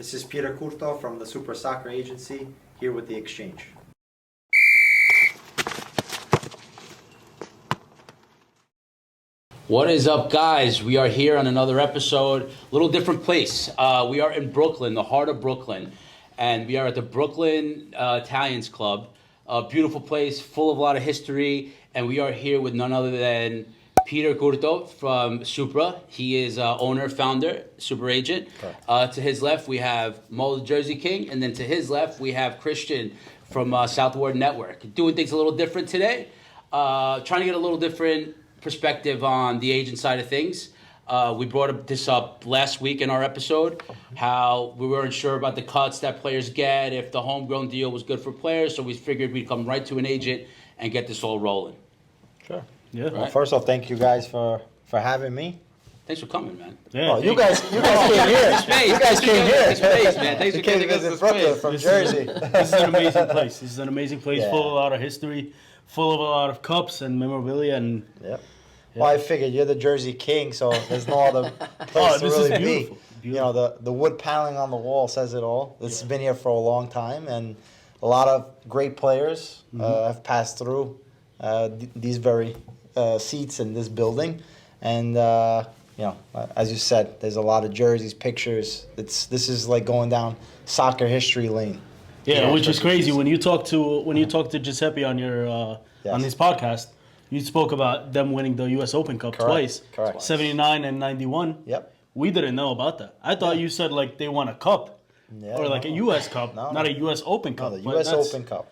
This is Peter Curto from the Supra Soccer agency, here with the exchange. What is up, guys? We are here on another episode, a little different place. We are in Brooklyn, the heart of Brooklyn, and we are at the Brooklyn Italians Club. A beautiful place, full of a lot of history, and we are here with none other than Peter Curto from Supra. He is owner, founder, super agent. To his left, we have Mo, the Jersey King, and then to his left, we have Christian from Southward Network. Doing things a little different today, trying to get a little different perspective on the agent side of things. We brought this up last week in our episode, how we weren't sure about the cuts that players get, if the homegrown deal was good for players, so we figured we'd come right to an agent and get this all rolling. Sure. Yeah. Well, first off, thank you guys for having me. Thanks for coming, man. Yeah. You guys came here. You guys came here. Space, man. Thanks for came to visit Brooklyn from Jersey. This is an amazing place. This is an amazing place, Yeah. full of a lot of history, full of a lot of cups and memorabilia. And Yep. Well, I figured you're the Jersey King, so there's no other place to this really is be. beautiful. You know, the wood paneling on the wall says it all. This has been here for a long time, and a lot of great players have passed through these very seats in this building. And, you know, as you said, there's a lot of jerseys, pictures. This is like going down soccer history lane. yeah, which is crazy. When you talk to Giuseppe on your Yes. on his podcast, you spoke about them winning the U.S. Open Cup twice, Correct. 79 and 91. Yep. We didn't know about that. I thought you said like they won a cup. Yeah, Or like a U.S. Cup, No. not a U.S. Open No, Cup. the but U.S. that's- Open Cup.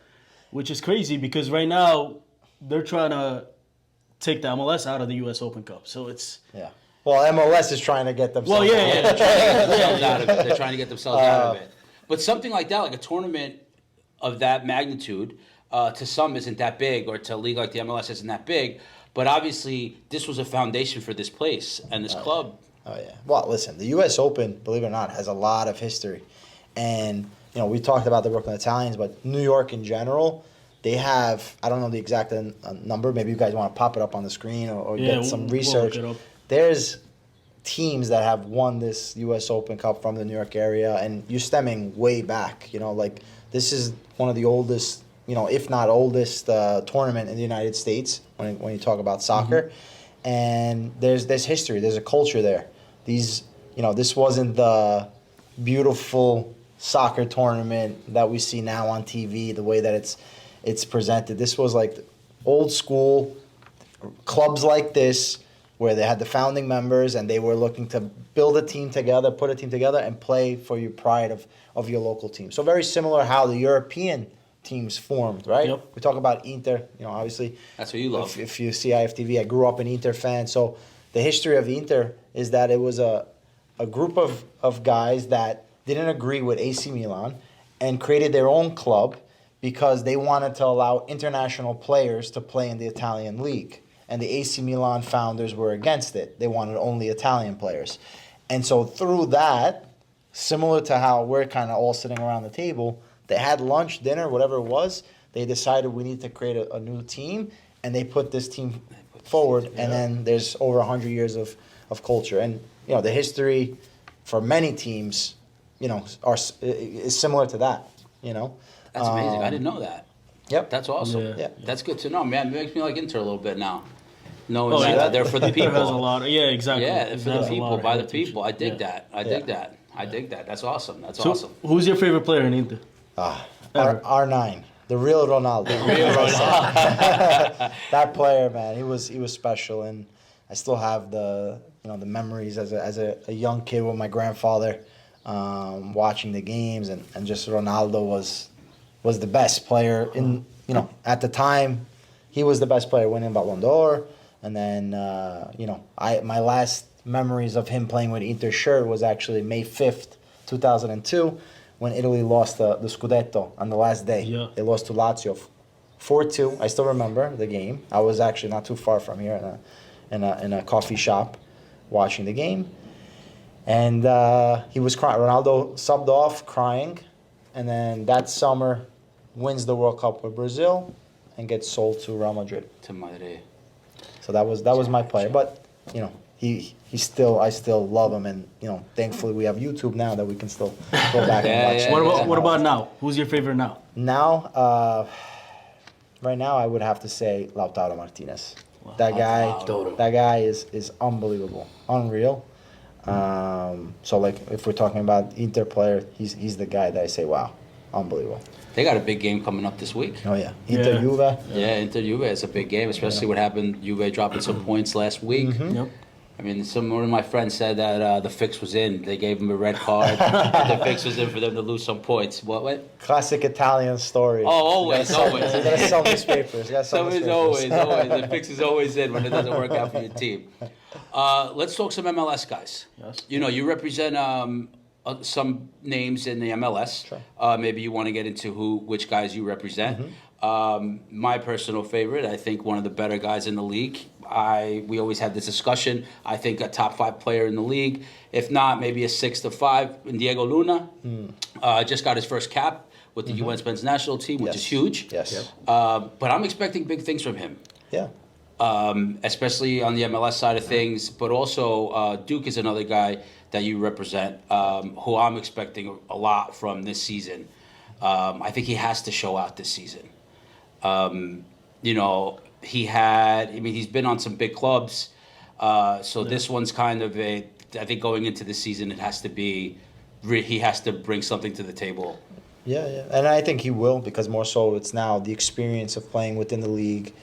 Which is crazy because right now they're trying to take the MLS out of the U.S. Open Cup. So it's Yeah. Well, MLS is trying to get themselves well, yeah, out. yeah. They're trying to get themselves out of it. They're trying to get themselves out of it. But something like that, like a tournament of that magnitude, to some isn't that big, or to a league like the MLS isn't that big. But obviously, this was a foundation for this place and this club. Oh yeah. Well, listen, the U.S. Open, believe it or not, has a lot of history, and you know we talked about the Brooklyn Italians, but New York in general, they have, I don't know the exact number. Maybe you guys want to pop it up on the screen or get some research. We'll look it up. There's teams that have won this U.S. Open Cup from the New York area, and you're stemming way back. You know, like this is one of the oldest, you know, if not oldest tournament in the United States when you talk about soccer. And there's history, there's a culture there. These, you know, this wasn't the beautiful soccer tournament that we see now on TV, the way that it's presented. This was like old school clubs like this, where they had the founding members and they were looking to build a team together, put a team together, and play for your pride of your local team. So very similar how the European teams formed, right? Yep. We talk about Inter, you know, obviously. That's what you love. If you see IFTV, I grew up an Inter fan. So the history of Inter is that it was a group of guys that didn't agree with AC Milan and created their own club because they wanted to allow international players to play in the Italian league. And the AC Milan founders were against it. They wanted only Italian players. And so through that, similar to how we're kind of all sitting around the table, they had lunch, dinner, whatever it was. They decided we need to create a new team, and they put this team forward. And then there's over 100 years of culture. And, you know, the history for many teams, you know, is similar to that, you know. That's amazing. I didn't know that. Yep. That's awesome. Yeah. Yeah. That's good to know, man. It makes me like Inter a little bit now. Knowing Oh, that yeah. they're for the It has a people. lot. Yeah, exactly. Yeah, It for the has a lot people, of by the heritage. people. I dig Yeah. that. I dig that. I dig that. That's awesome. That's So, awesome. who's your favorite player in Inter? Ever. R9, the real Ronaldo. That player, man, he was special, and I still have the memories as a young kid with my grandfather, watching the games, and just Ronaldo was the best player in, you know, at the time. He was the best player, winning Ballon d'Or, and then my last memories of him playing with Inter shirt was actually May 5th, 2002, when Italy lost the Scudetto on the last day. Yeah. They lost to Lazio 4-2. I still remember the game. I was actually not too far from here in a coffee shop watching the game. And he was crying. Ronaldo subbed off, crying. And then that summer wins the World Cup with Brazil and gets sold to Real Madrid. To Madrid. So that was my player. But, you know, I still love him, and thankfully we have YouTube now that we can still go back and watch. Yeah. What about now? Who's your favorite now? Now, right now I would have to say Lautaro Martinez. That guy is unbelievable, unreal. So like if we're talking about Inter player, he's the guy that I say, wow, unbelievable. They got a big game coming up this week. Oh yeah, Inter Juve. Yeah, Inter Juve is a big game, especially what happened. Juve dropping some points last week. Yep. I mean, one of my friends said that the fix was in. They gave him a red card. The fix was in for them to lose some points. What? Classic Italian story. Oh, always. You gotta sell newspapers. Always. The fix is always in when it doesn't work out for your team. Let's talk some MLS guys. Yes. You represent some names in the MLS. Sure. Maybe you want to get into which guys you represent. My personal favorite, I think one of the better guys in the league. We always have this discussion. I think a top 5 player in the league. If not, maybe a 6 to 5. In Diego Luna, just got his first cap with the U.S. men's national team, which is huge. Yes. Yep. But I'm expecting big things from him. Yeah. Especially on the MLS side of things, but also Duke is another guy that you represent, who I'm expecting a lot from this season. I think he has to show out this season. He's been on some big clubs, so this one's kind of I think going into the season, it has to be, he has to bring something to the table. Yeah, and I think he will, because more so it's now the experience of playing within the league.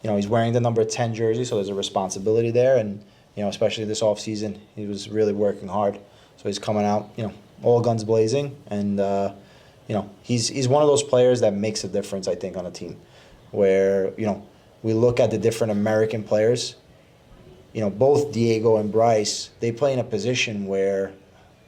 He's wearing the number 10 jersey, so there's a responsibility there, and especially this offseason, he was really working hard. So he's coming out, all guns blazing, and he's one of those players that makes a difference, I think, on a team. Where we look at the different American players. Both Diego and Bryce, they play in a position where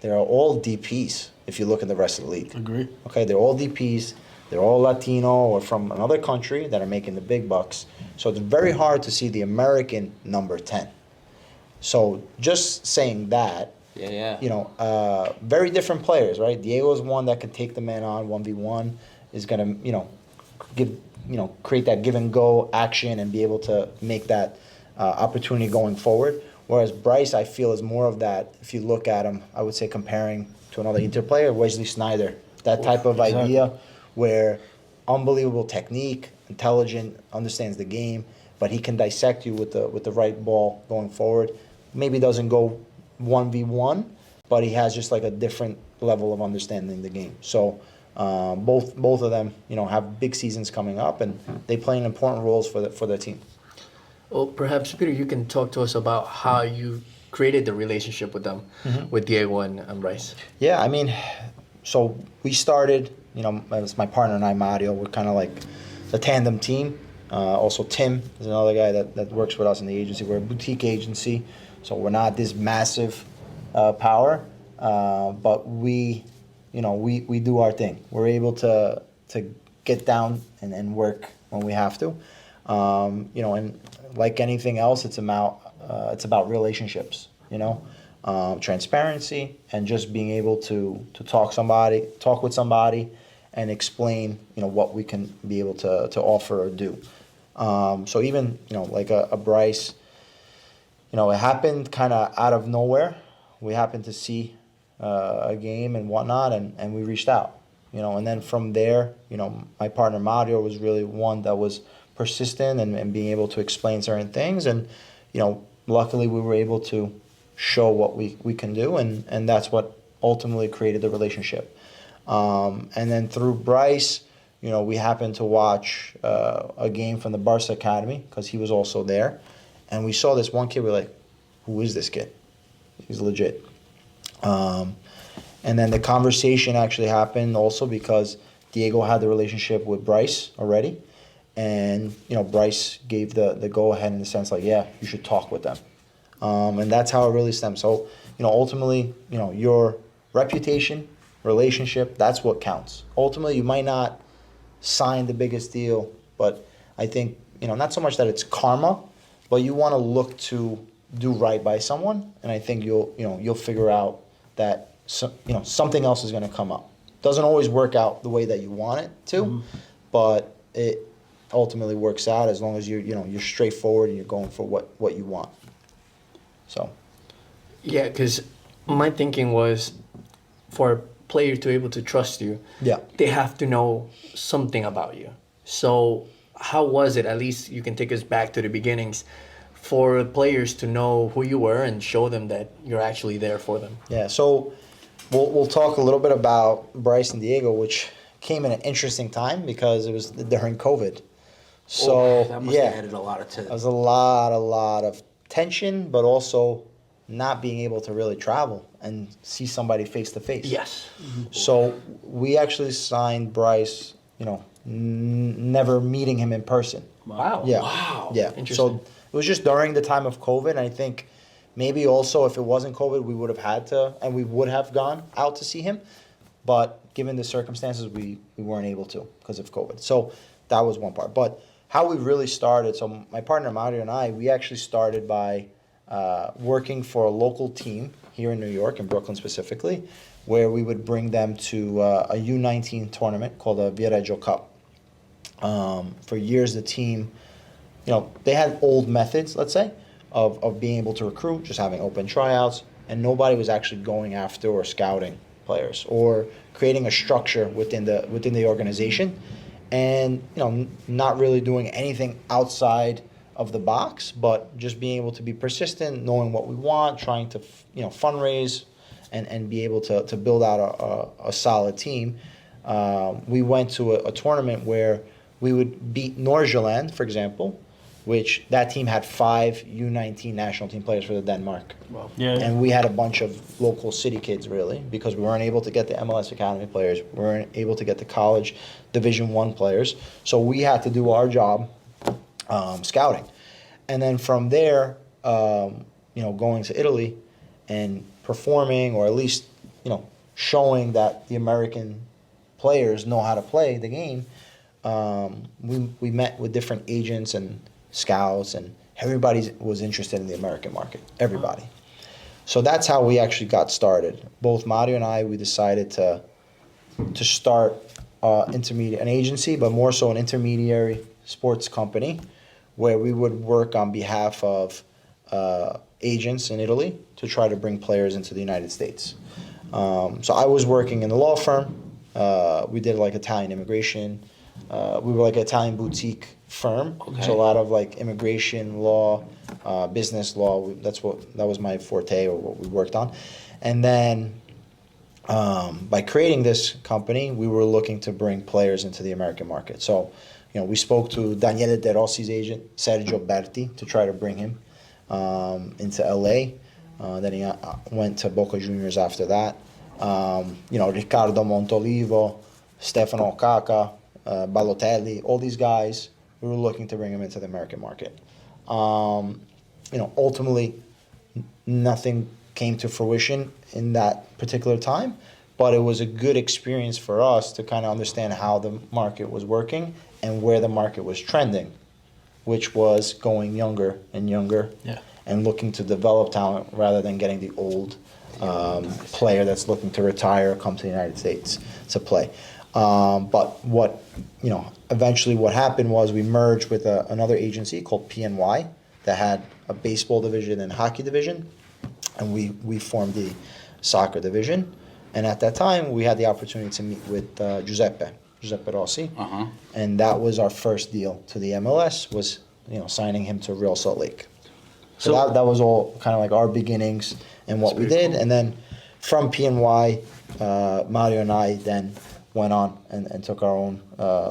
they are all DPs. If you look at the rest of the league, Agree. Okay, they're all DPs. They're all Latino or from another country that are making the big bucks. So it's very hard to see the American number 10. So just saying that, very different players, right? Diego is one that can take the man on 1v1, is going to, create that give and go action and be able to make that opportunity going forward. Whereas Bryce, I feel, is more of that. If you look at him, I would say comparing to another Inter player, Wesley Sneijder, that type of idea where unbelievable technique, intelligent, understands the game, but he can dissect you with the right ball going forward. Maybe doesn't go 1v1, but he has just like a different level of understanding the game. So both of them, have big seasons coming up, and they play important roles for their team. Well, perhaps, Peter, you can talk to us about how you created the relationship with them, with Diego and Bryce. Yeah, I mean, so we started, as my partner and I, Mario, we're kind of like the tandem team. Also, Tim is another guy that works with us in the agency. We're a boutique agency, so we're not this massive power, but we do our thing. We're able to get down and work when we have to. And like anything else, it's about relationships, transparency, and just being able to talk with somebody and explain, what we can be able to offer or do. So even, like a Bryce, it happened kind of out of nowhere. We happened to see a game and whatnot, and we reached out, and then from there, my partner Mario was really one that was persistent and being able to explain certain things, and luckily we were able to show what we can do, and that's what ultimately created the relationship. And then through Bryce, we happened to watch a game from the Barca Academy because he was also there, and we saw this one kid. We're like, who is this kid? He's legit. And then the conversation actually happened also because Diego had the relationship with Bryce already. And, Bryce gave the go-ahead in the sense like, yeah, you should talk with them. And that's how it really stems. So, ultimately, your reputation, relationship, that's what counts. Ultimately, you might not sign the biggest deal, but I think, not so much that it's karma, but you want to look to do right by someone. And I think you'll figure out that, something else is going to come up. Doesn't always work out the way that you want it to, but it ultimately works out as long as you're straightforward and you're going for what you want. So Yeah, because my thinking was for a player to be able to trust you, yeah. they have to know something about you. So how was it, at least you can take us back to the beginnings, for players to know who you were and show them that you're actually there for them? Yeah, so we'll talk a little bit about Bryce and Diego, which came in an interesting time because it was during COVID. So that must have added a lot of there was a lot of tension, but also not being able to really travel and see somebody face to face. Yes. So we actually signed Bryce, never meeting him in person. Wow. Yeah. Wow. Yeah. Interesting. So it was just during the time of COVID. And I think maybe also if it wasn't COVID, we would have had to, and we would have gone out to see him. But given the circumstances, we weren't able to because of COVID. So that was one part. But how we really started, so my partner Mario and I, we actually started by working for a local team here in New York, in Brooklyn specifically, where we would bring them to a U19 tournament called the Viareggio Cup. For years, the team, they had old methods, let's say, of being able to recruit, just having open tryouts, and nobody was actually going after or scouting players or creating a structure within the organization, and not really doing anything outside of the box, but just being able to be persistent, knowing what we want, trying to fundraise, and be able to build out a solid team. We went to a tournament where we would beat Nordsjælland, for example, which that team had 5 U19 national team players for the Denmark. Wow. Yeah. And we had a bunch of local city kids, really, because we weren't able to get the MLS Academy players. We weren't able to get the college Division I players. So we had to do our job scouting. And then from there, going to Italy and performing, or at least, showing that the American players know how to play the game, we met with different agents and scouts, and everybody was interested in the American market. Everybody. So that's how we actually got started. Both Mario and I, we decided to start an agency, but more so an intermediary sports company, where we would work on behalf of agents in Italy to try to bring players into the United States. So I was working in the law firm. We did like Italian immigration. We were like an Italian boutique firm. Okay. So a lot of like immigration law, business law. That was my forte, or what we worked on. And then by creating this company, we were looking to bring players into the American market. So, we spoke to Daniele De Rossi's agent, Sergio Berti, to try to bring him into LA. Then he went to Boca Juniors after that. Riccardo Montolivo, Stefano Caca, Balotelli, all these guys, we were looking to bring them into the American market. Ultimately, nothing came to fruition in that particular time, but it was a good experience for us to kind of understand how the market was working and where the market was trending, which was going younger and younger, and looking to develop talent rather than getting the old player that's looking to retire or come to the United States to play. But eventually what happened was we merged with another agency called PNY that had a baseball division and hockey division, and we formed the soccer division. And at that time, we had the opportunity to meet with Giuseppe Rossi, and that was our first deal to the MLS, was signing him to Real Salt Lake. So that was all kind of like our beginnings and what we did. Cool. And then from PNY, Mario and I then went on and took our own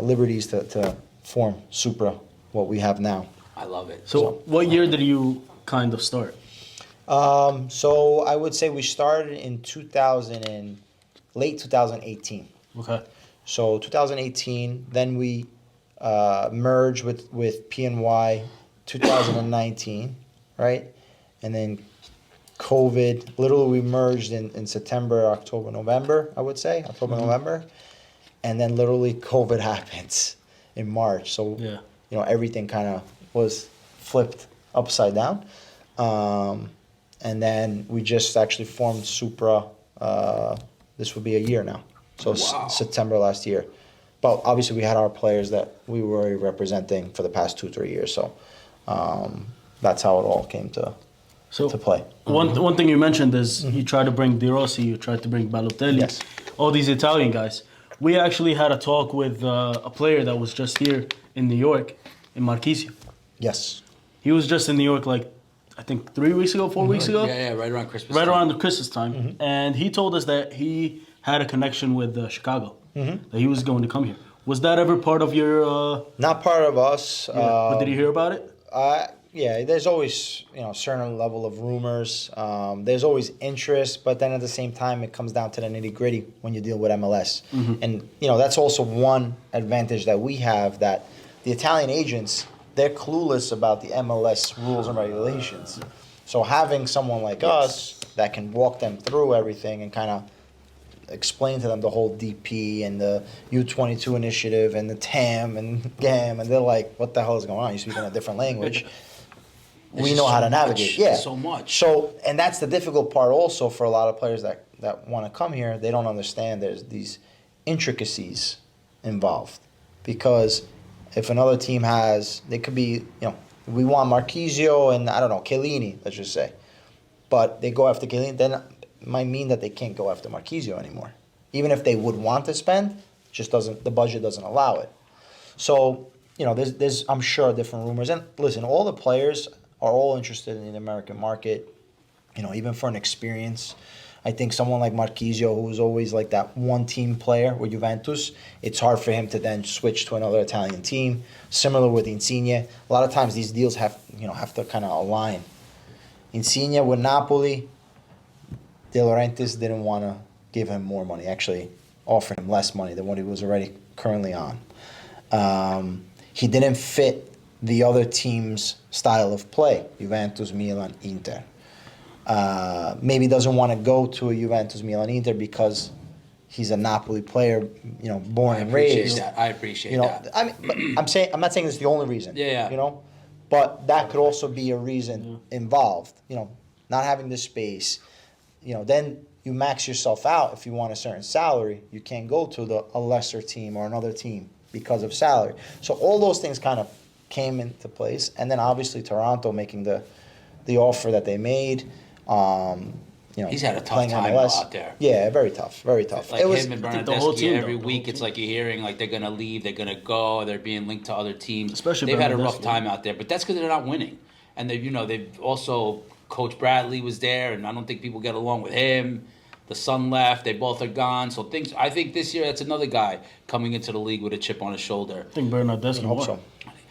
liberties to form Supra, what we have now. I love it. So what year did you kind of start? So I would say we started in late 2018. Okay. So 2018, then we merged with PNY 2019, right? And then COVID, literally we merged in September, October, November, I would say, November. And then literally COVID happens in March. So, everything kind of was flipped upside down. And then we just actually formed Supra. This would be a year now. So September last year. But obviously we had our players that we were representing for the past 2-3 years. So that's how it all came to So to play. one thing you mentioned is you tried to bring De Rossi, you tried to bring Balotelli, Yes. all these Italian guys. We actually had a talk with a player that was just here in New York, in Marquisio. Yes. He was just in New York like, I think 3 weeks ago, 4 weeks ago. Yeah, right around Christmas. Right time. around the Christmas time. And he told us that he had a connection with Chicago, that he was going to come here. Was that ever part of your... Not part of us. but did you hear about it? Yeah, there's always certain level of rumors. There's always interest, but then at the same time, it comes down to the nitty gritty when you deal with MLS. And that's also one advantage that we have, that the Italian agents, they're clueless about the MLS rules and regulations. So having someone like us that can walk them through everything and kind of explain to them the whole DP and the U22 initiative and the TAM and GAM, and they're like, what the hell is going on? You speak in a different language. We know how to navigate. Yeah. So much. So, and that's the difficult part also for a lot of players that want to come here. They don't understand there's these intricacies involved. Because if another team has, they could be, we want Marquisio and, I don't know, Chiellini, let's just say. But they go after Chiellini, then it might mean that they can't go after Marquisio anymore. Even if they would want to spend, the budget doesn't allow it. So, there's I'm sure different rumors. And listen, all the players are all interested in the American market, even for an experience. I think someone like Marquisio, who's always like that one-team player with Juventus, it's hard for him to then switch to another Italian team. Similar with Insigne. A lot of times these deals have to kind of align. Insigne with Napoli, De Laurentiis didn't want to give him more money, actually offered him less money than what he was already currently on. He didn't fit the other team's style of play, Juventus, Milan, Inter. Maybe doesn't want to go to a Juventus, Milan, Inter because he's a Napoli player, born and raised. I appreciate that. I mean, but I'm not saying it's the only reason. Yeah. But that could also be a reason involved. Not having the space. Then you max yourself out. If you want a certain salary, you can't go to a lesser team or another team because of salary. So all those things kind of came into place, and then obviously Toronto making the offer that they made. He's had a tough playing time MLS. out there. Yeah, very tough, very tough. Like it was him and the whole Bernardeschi, team, every though, the week whole it's team. like you're hearing like they're gonna leave, they're gonna go, they're being linked to other teams. Especially they've had a rough Bernardeschi. time out there, but that's because they're not winning, and they've also Coach Bradley was there, and I don't think people get along with him. The son left, they both are gone. So I think this year that's another guy coming into the league with a chip on his shoulder. I think Bernardeschi I hope won. so.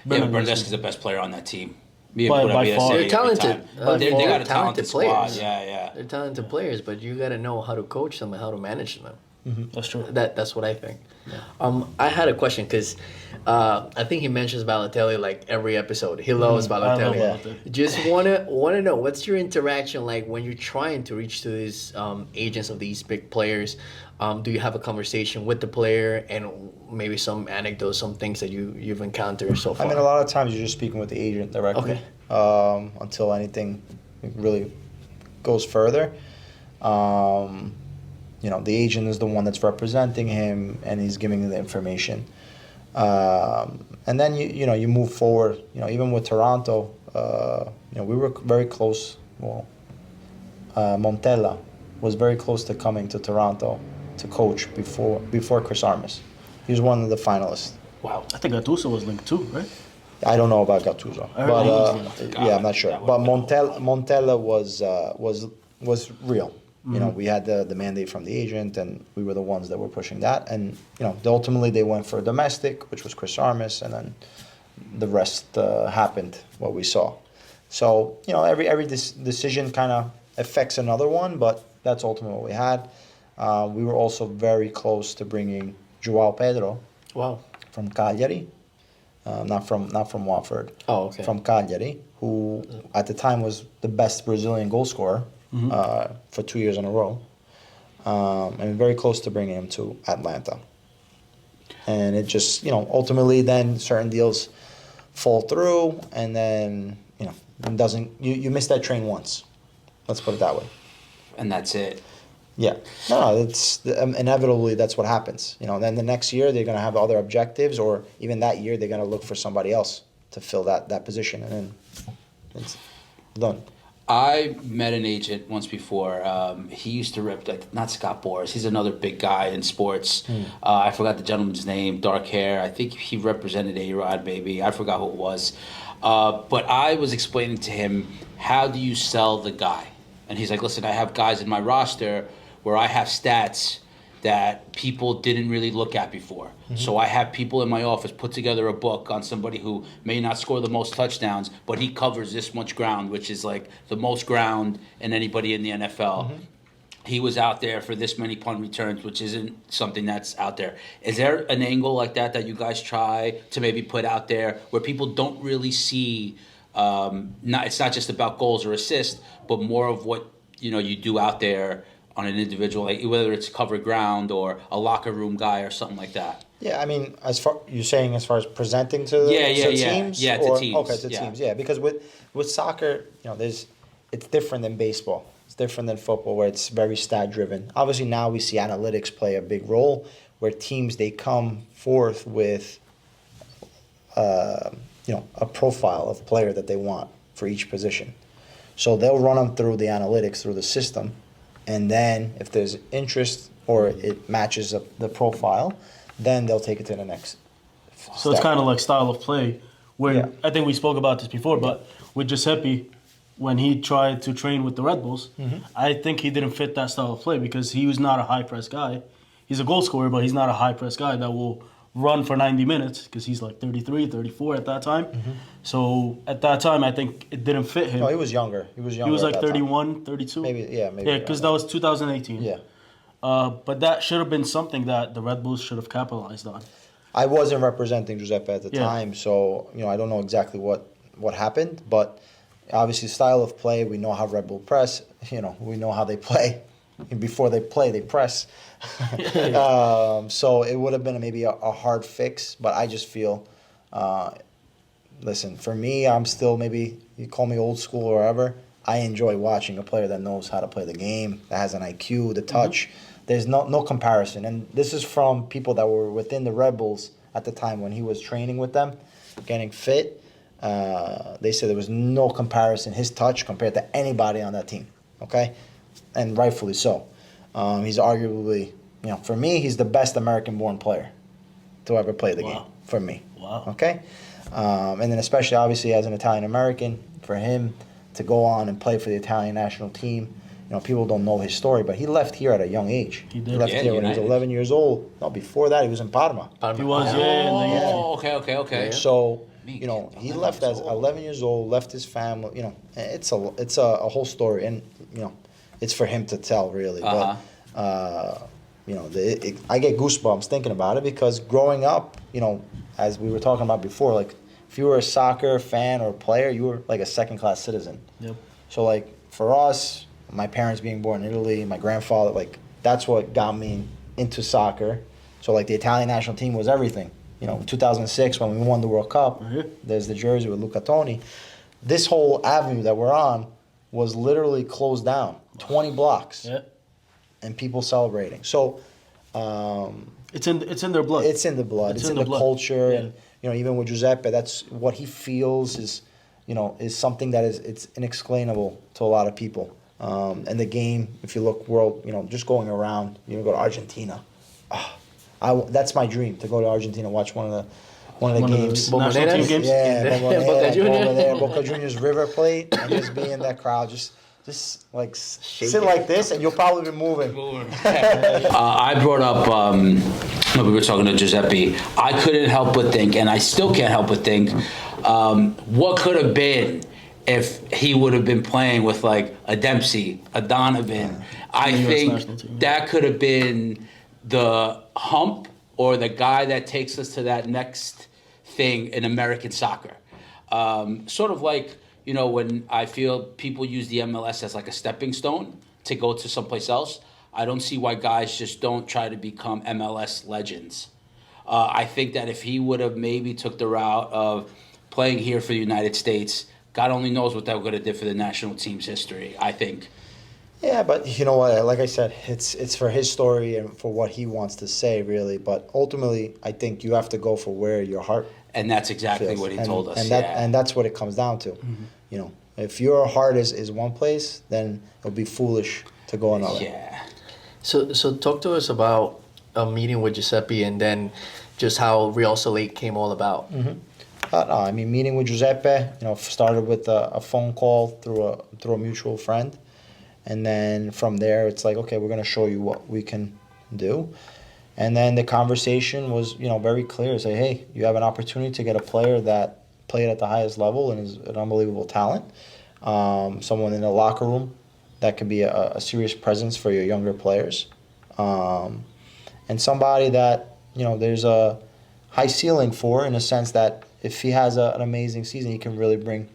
Yeah, Bernardeschi's the best player on that team. Me and By Pundit far. say They're every talented. time. But they got a talented squad. players. Yeah. They're talented players, but you got to know how to coach them and how to manage them. That's true. That's what I think. I had a question because I think he mentions Balotelli like every episode. He loves Balotelli. I love Balotelli. Just wanna know what's your interaction like when you're trying to reach to these agents of these big players. Do you have a conversation with the player and maybe some anecdotes, some things that you've encountered so far? I mean, a lot of times you're just speaking with the agent directly until anything really goes further. The agent is the one that's representing him, and he's giving you the information. And then you move forward. Even with Toronto, we were very close. Well, Montella was very close to coming to Toronto to coach before Chris Armas. He was one of the finalists. Wow. I think Gattuso was linked too, right? I don't know about Gattuso, I heard he was but yeah, I'm not sure. But Montella was real. We had the mandate from the agent, and we were the ones that were pushing that. And ultimately they went for a domestic, which was Chris Armas, and then the rest happened. What we saw. So every decision kind of affects another one, but that's ultimately what we had. We were also very close to bringing Joao Pedro. Wow. From Cagliari, not from Watford. Oh, okay. From Cagliari, who at the time was the best Brazilian goal scorer for 2 years in a row, and very close to bringing him to Atlanta. And it just ultimately then certain deals fall through, and then it doesn't. You miss that train once. Let's put it that way. And that's it. Yeah, no, it's inevitably that's what happens. Then the next year they're gonna have other objectives, or even that year they're gonna look for somebody else to fill that position, and then it's done. I met an agent once before. He used to rep, not Scott Boras. He's another big guy in sports. I forgot the gentleman's name, dark hair. I think he represented A-Rod, maybe. I forgot who it was. But I was explaining to him, how do you sell the guy? And he's like, listen, I have guys in my roster where I have stats that people didn't really look at before. So I have people in my office put together a book on somebody who may not score the most touchdowns, but he covers this much ground, which is like the most ground in anybody in the NFL. He was out there for this many punt returns, which isn't something that's out there. Is there an angle like that you guys try to maybe put out there where people don't really see, it's not just about goals or assists, but more of what you do out there on an individual, like whether it's cover ground or a locker room guy or something like that? Yeah, I mean, you're saying as far as presenting to teams? Yeah, to teams. Okay, to teams, yeah. Because with soccer, it's different than baseball. It's different than football where it's very stat driven. Obviously now we see analytics play a big role where teams, they come forth with a profile of player that they want for each position. So they'll run them through the analytics, through the system, and then if there's interest or it matches up the profile, then they'll take it to the next So step. it's kind of like style of play, where Yeah. I think we spoke about this before, but with Giuseppe, when he tried to train with the Red Bulls, I think he didn't fit that style of play because he was not a high press guy. He's a goal scorer, but he's not a high press guy that will run for 90 minutes because he's like 33, 34 at that time. So at that time, I think it didn't fit him. No, he was younger. He was like at that 31, time. 32. Maybe. Yeah, because around that was 2018. Yeah. But that should have been something that the Red Bulls should have capitalized on. I wasn't representing Giuseppe at the Yeah. time, so I don't know exactly what happened, but obviously style of play, we know how Red Bull press, we know how they play. And before they play, they press. So it would have been maybe a hard fix, but I just feel, listen, for me, I'm still, maybe you call me old school or whatever, I enjoy watching a player that knows how to play the game, that has an IQ, the touch. There's no comparison. And this is from people that were within the Red Bulls at the time when he was training with them, getting fit. They said there was no comparison, his touch compared to anybody on that team, okay? And rightfully so. He's arguably, for me, he's the best American-born player to ever play the game, for me. Wow. Okay? And then especially, obviously, as an Italian-American, for him to go on and play for the Italian national team, people don't know his story, but he left here at a young age. He did. He left Yeah, here when he was United. 11 years old. No, before that, he was in Parma. He was, yeah. Okay. So, Me, he 11 left years as old. 11 years old, left his family. It's a whole story, and it's for him to tell, really. But I get goosebumps thinking about it because growing up, as we were talking about before, like if you were a soccer fan or player, you were like a second-class citizen. Yep. So like for us, my parents being born in Italy, my grandfather, like that's what got me into soccer. So like the Italian national team was everything. In 2006 when we won the World Cup, there's the jersey with Luca Toni. This whole avenue that we're on was literally closed down, 20 blocks, Yeah. and people celebrating. So It's in their blood. it's in the blood. It's in the blood. culture, Yeah. and even with Giuseppe, that's what he feels is something that it's inexplainable to a lot of people. And the game, if you look world, just going around, go to Argentina. That's my dream, to go to Argentina, watch one of the games. national team games. Yeah, Boca Juniors. over there, Boca Juniors River Plate, and just be in that crowd, just like sit like this, and you'll probably be moving. I brought up, when we were talking to Giuseppe, I couldn't help but think, and I still can't help but think, what could have been if he would have been playing with like a Dempsey, a Donovan. I The US think national team. that could have been the hump or the guy that takes us to that next thing in American soccer. Sort of like, when I feel people use the MLS as like a stepping stone to go to someplace else, I don't see why guys just don't try to become MLS legends. I think that if he would have maybe took the route of playing here for the United States, God only knows what that would have did for the national team's history, I think. Yeah, but you know what? Like I said, it's for his story and for what he wants to say, really. But ultimately, I think you have to go for where your heart And that's exactly feels. what he and, told us. and yeah. and that's what it comes down to. If your heart is one place, then it'll be foolish to go another. Yeah. So talk to us about a meeting with Giuseppe and then just how Real Salate came all about. No, I mean, meeting with Giuseppe, started with a phone call through a mutual friend, and then from there it's like, okay, we're gonna show you what we can do, and then the conversation was, very clear. Say, hey, you have an opportunity to get a player that played at the highest level and is an unbelievable talent, someone in the locker room that can be a serious presence for your younger players, and somebody that there's a high ceiling for, in a sense that if he has an amazing season, he can really bring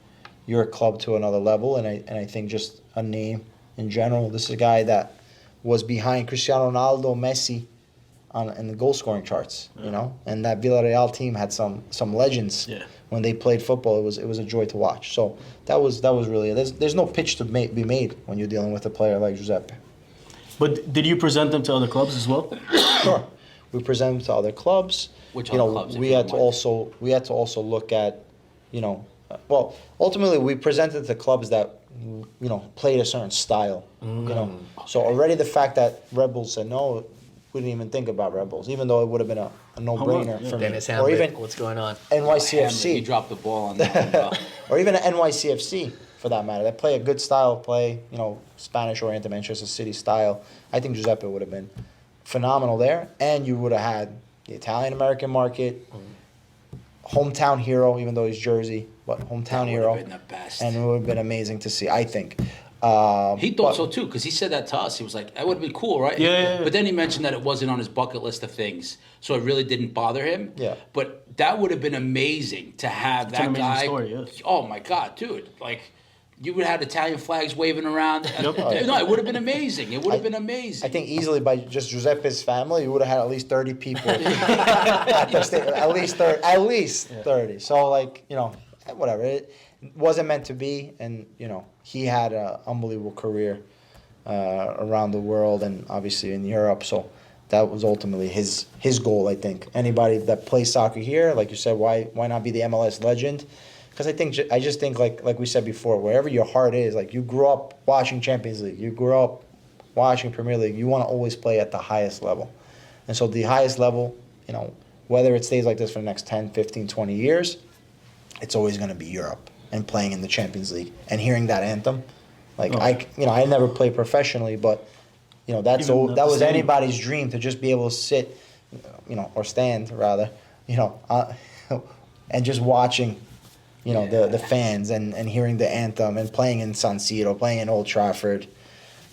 your club to another level. And I think just a name in general. This is a guy that was behind Cristiano Ronaldo, Messi, in the goal scoring charts. And that Villarreal team had some legends. Yeah. When they played football. It was a joy to watch. So that was really there's no pitch to be made when you're dealing with a player like Giuseppe. But did you present them to other clubs as well? Sure, we present them to other clubs. Which other clubs, if We you had don't to mind? also look at, well, ultimately we presented to clubs that played a certain style. So already the fact that Red Bulls said no, we didn't even think about Red Bulls, even though it would have been a no-brainer Yeah. for me. Dennis Or Hamlet, even what's going on? He NYCFC, dropped the ball on that one. or even NYCFC for that matter. They play a good style of play, Spanish-oriented Manchester City style. I think Giuseppe would have been phenomenal there, and you would have had the Italian-American market, hometown hero, even though he's Jersey, but hometown That hero. would have been the best. And it would have been amazing to see, I think. He thought so too, because he said that to us. He was like, "That would have been cool, right?" Yeah. But then he mentioned that it wasn't on his bucket list of things, so it really didn't bother him. Yeah. But that would have been amazing to have It's that an amazing guy. story, yes. Oh my God, dude! Like, you would have had Italian flags waving around. Yep. No, it would have been amazing. It would have been amazing. I think easily by just Giuseppe's family, you would have had at least 30 people at the stadium. At least 30. At least 30. So, whatever. It wasn't meant to be. And, he had an unbelievable career around the world and obviously in Europe. So that was ultimately his goal, I think. Anybody that plays soccer here, like you said, why not be the MLS legend? Because I just think like we said before, wherever your heart is, like you grew up watching Champions League, you grew up watching Premier League, you want to always play at the highest level. And so the highest level, whether it stays like this for the next 10, 15, 20 years, it's always going to be Europe and playing in the Champions League and hearing that anthem. I never played professionally, but that Even at the was stadium. anybody's dream to just be able to sit, or stand rather, and just watching the fans and hearing the anthem and playing in San Siro, playing in Old Trafford,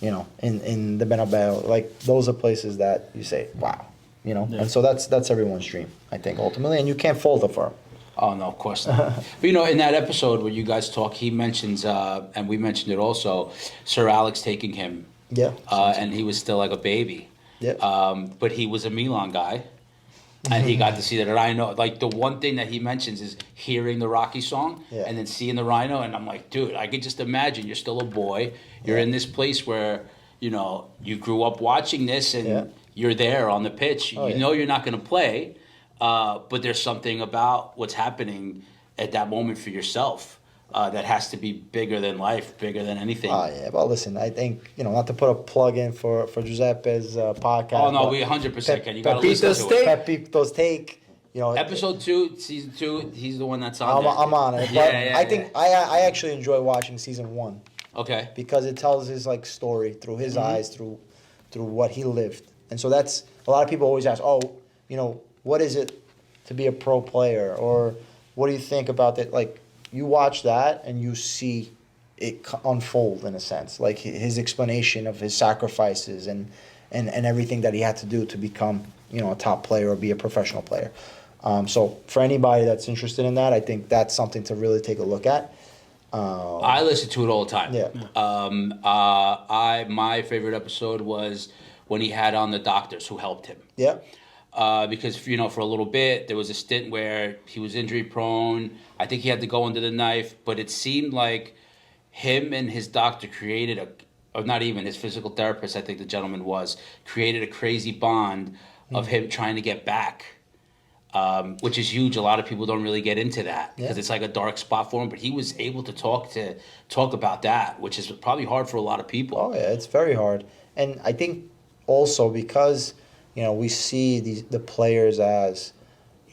in the Bernabeu. Like, those are places that you say, wow, Yeah. And so that's everyone's dream, I think, ultimately, and you can't fault it for 'em. Oh, no, of course not. But, in that episode where you guys talk, he mentions, and we mentioned it also, Sir Alex taking him. Yeah. And he was still like a baby. Yeah. But he was a Milan guy. And he got to see the Rhino. Like, the one thing that he mentions is hearing the Rocky song Yeah. and then seeing the Rhino. And I'm like, dude, I could just imagine you're still a boy. You're Yeah. in this place where, you grew up watching this and Yeah. you're there on the pitch. Oh, you yeah. know you're not going to play, but there's something about what's happening at that moment for yourself that has to be bigger than life, bigger than anything. Oh, yeah. Well, listen, I think, not to put a plug in for Giuseppe's podcast. Oh, no, but we 100% can. You got to Pepito's listen to it. Pepito's take, Episode 2, season 2, he's the one that's on there. I'm on it. But Yeah. I think I actually enjoy watching season 1 Okay. because it tells his story through his eyes, through what he lived. And so that's, a lot of people always ask, what is it to be a pro player? Or what do you think about that? Like, you watch that and you see it unfold in a sense, like his explanation of his sacrifices and everything that he had to do to become, a top player or be a professional player. So for anybody that's interested in that, I think that's something to really take a look at. I listen to it all the time. Yeah. My favorite episode was when he had on the doctors who helped him. Yeah. Because, for a little bit, there was a stint where he was injury prone. I think he had to go under the knife, but it seemed like him and his doctor created or not even his physical therapist, I think the gentleman created a crazy bond of him trying to get back. which is huge. A lot of people don't really get into that because Yeah. it's like a dark spot for him. But he was able to talk about that, which is probably hard for a lot of people. Oh yeah, it's very hard, and I think also because we see the players as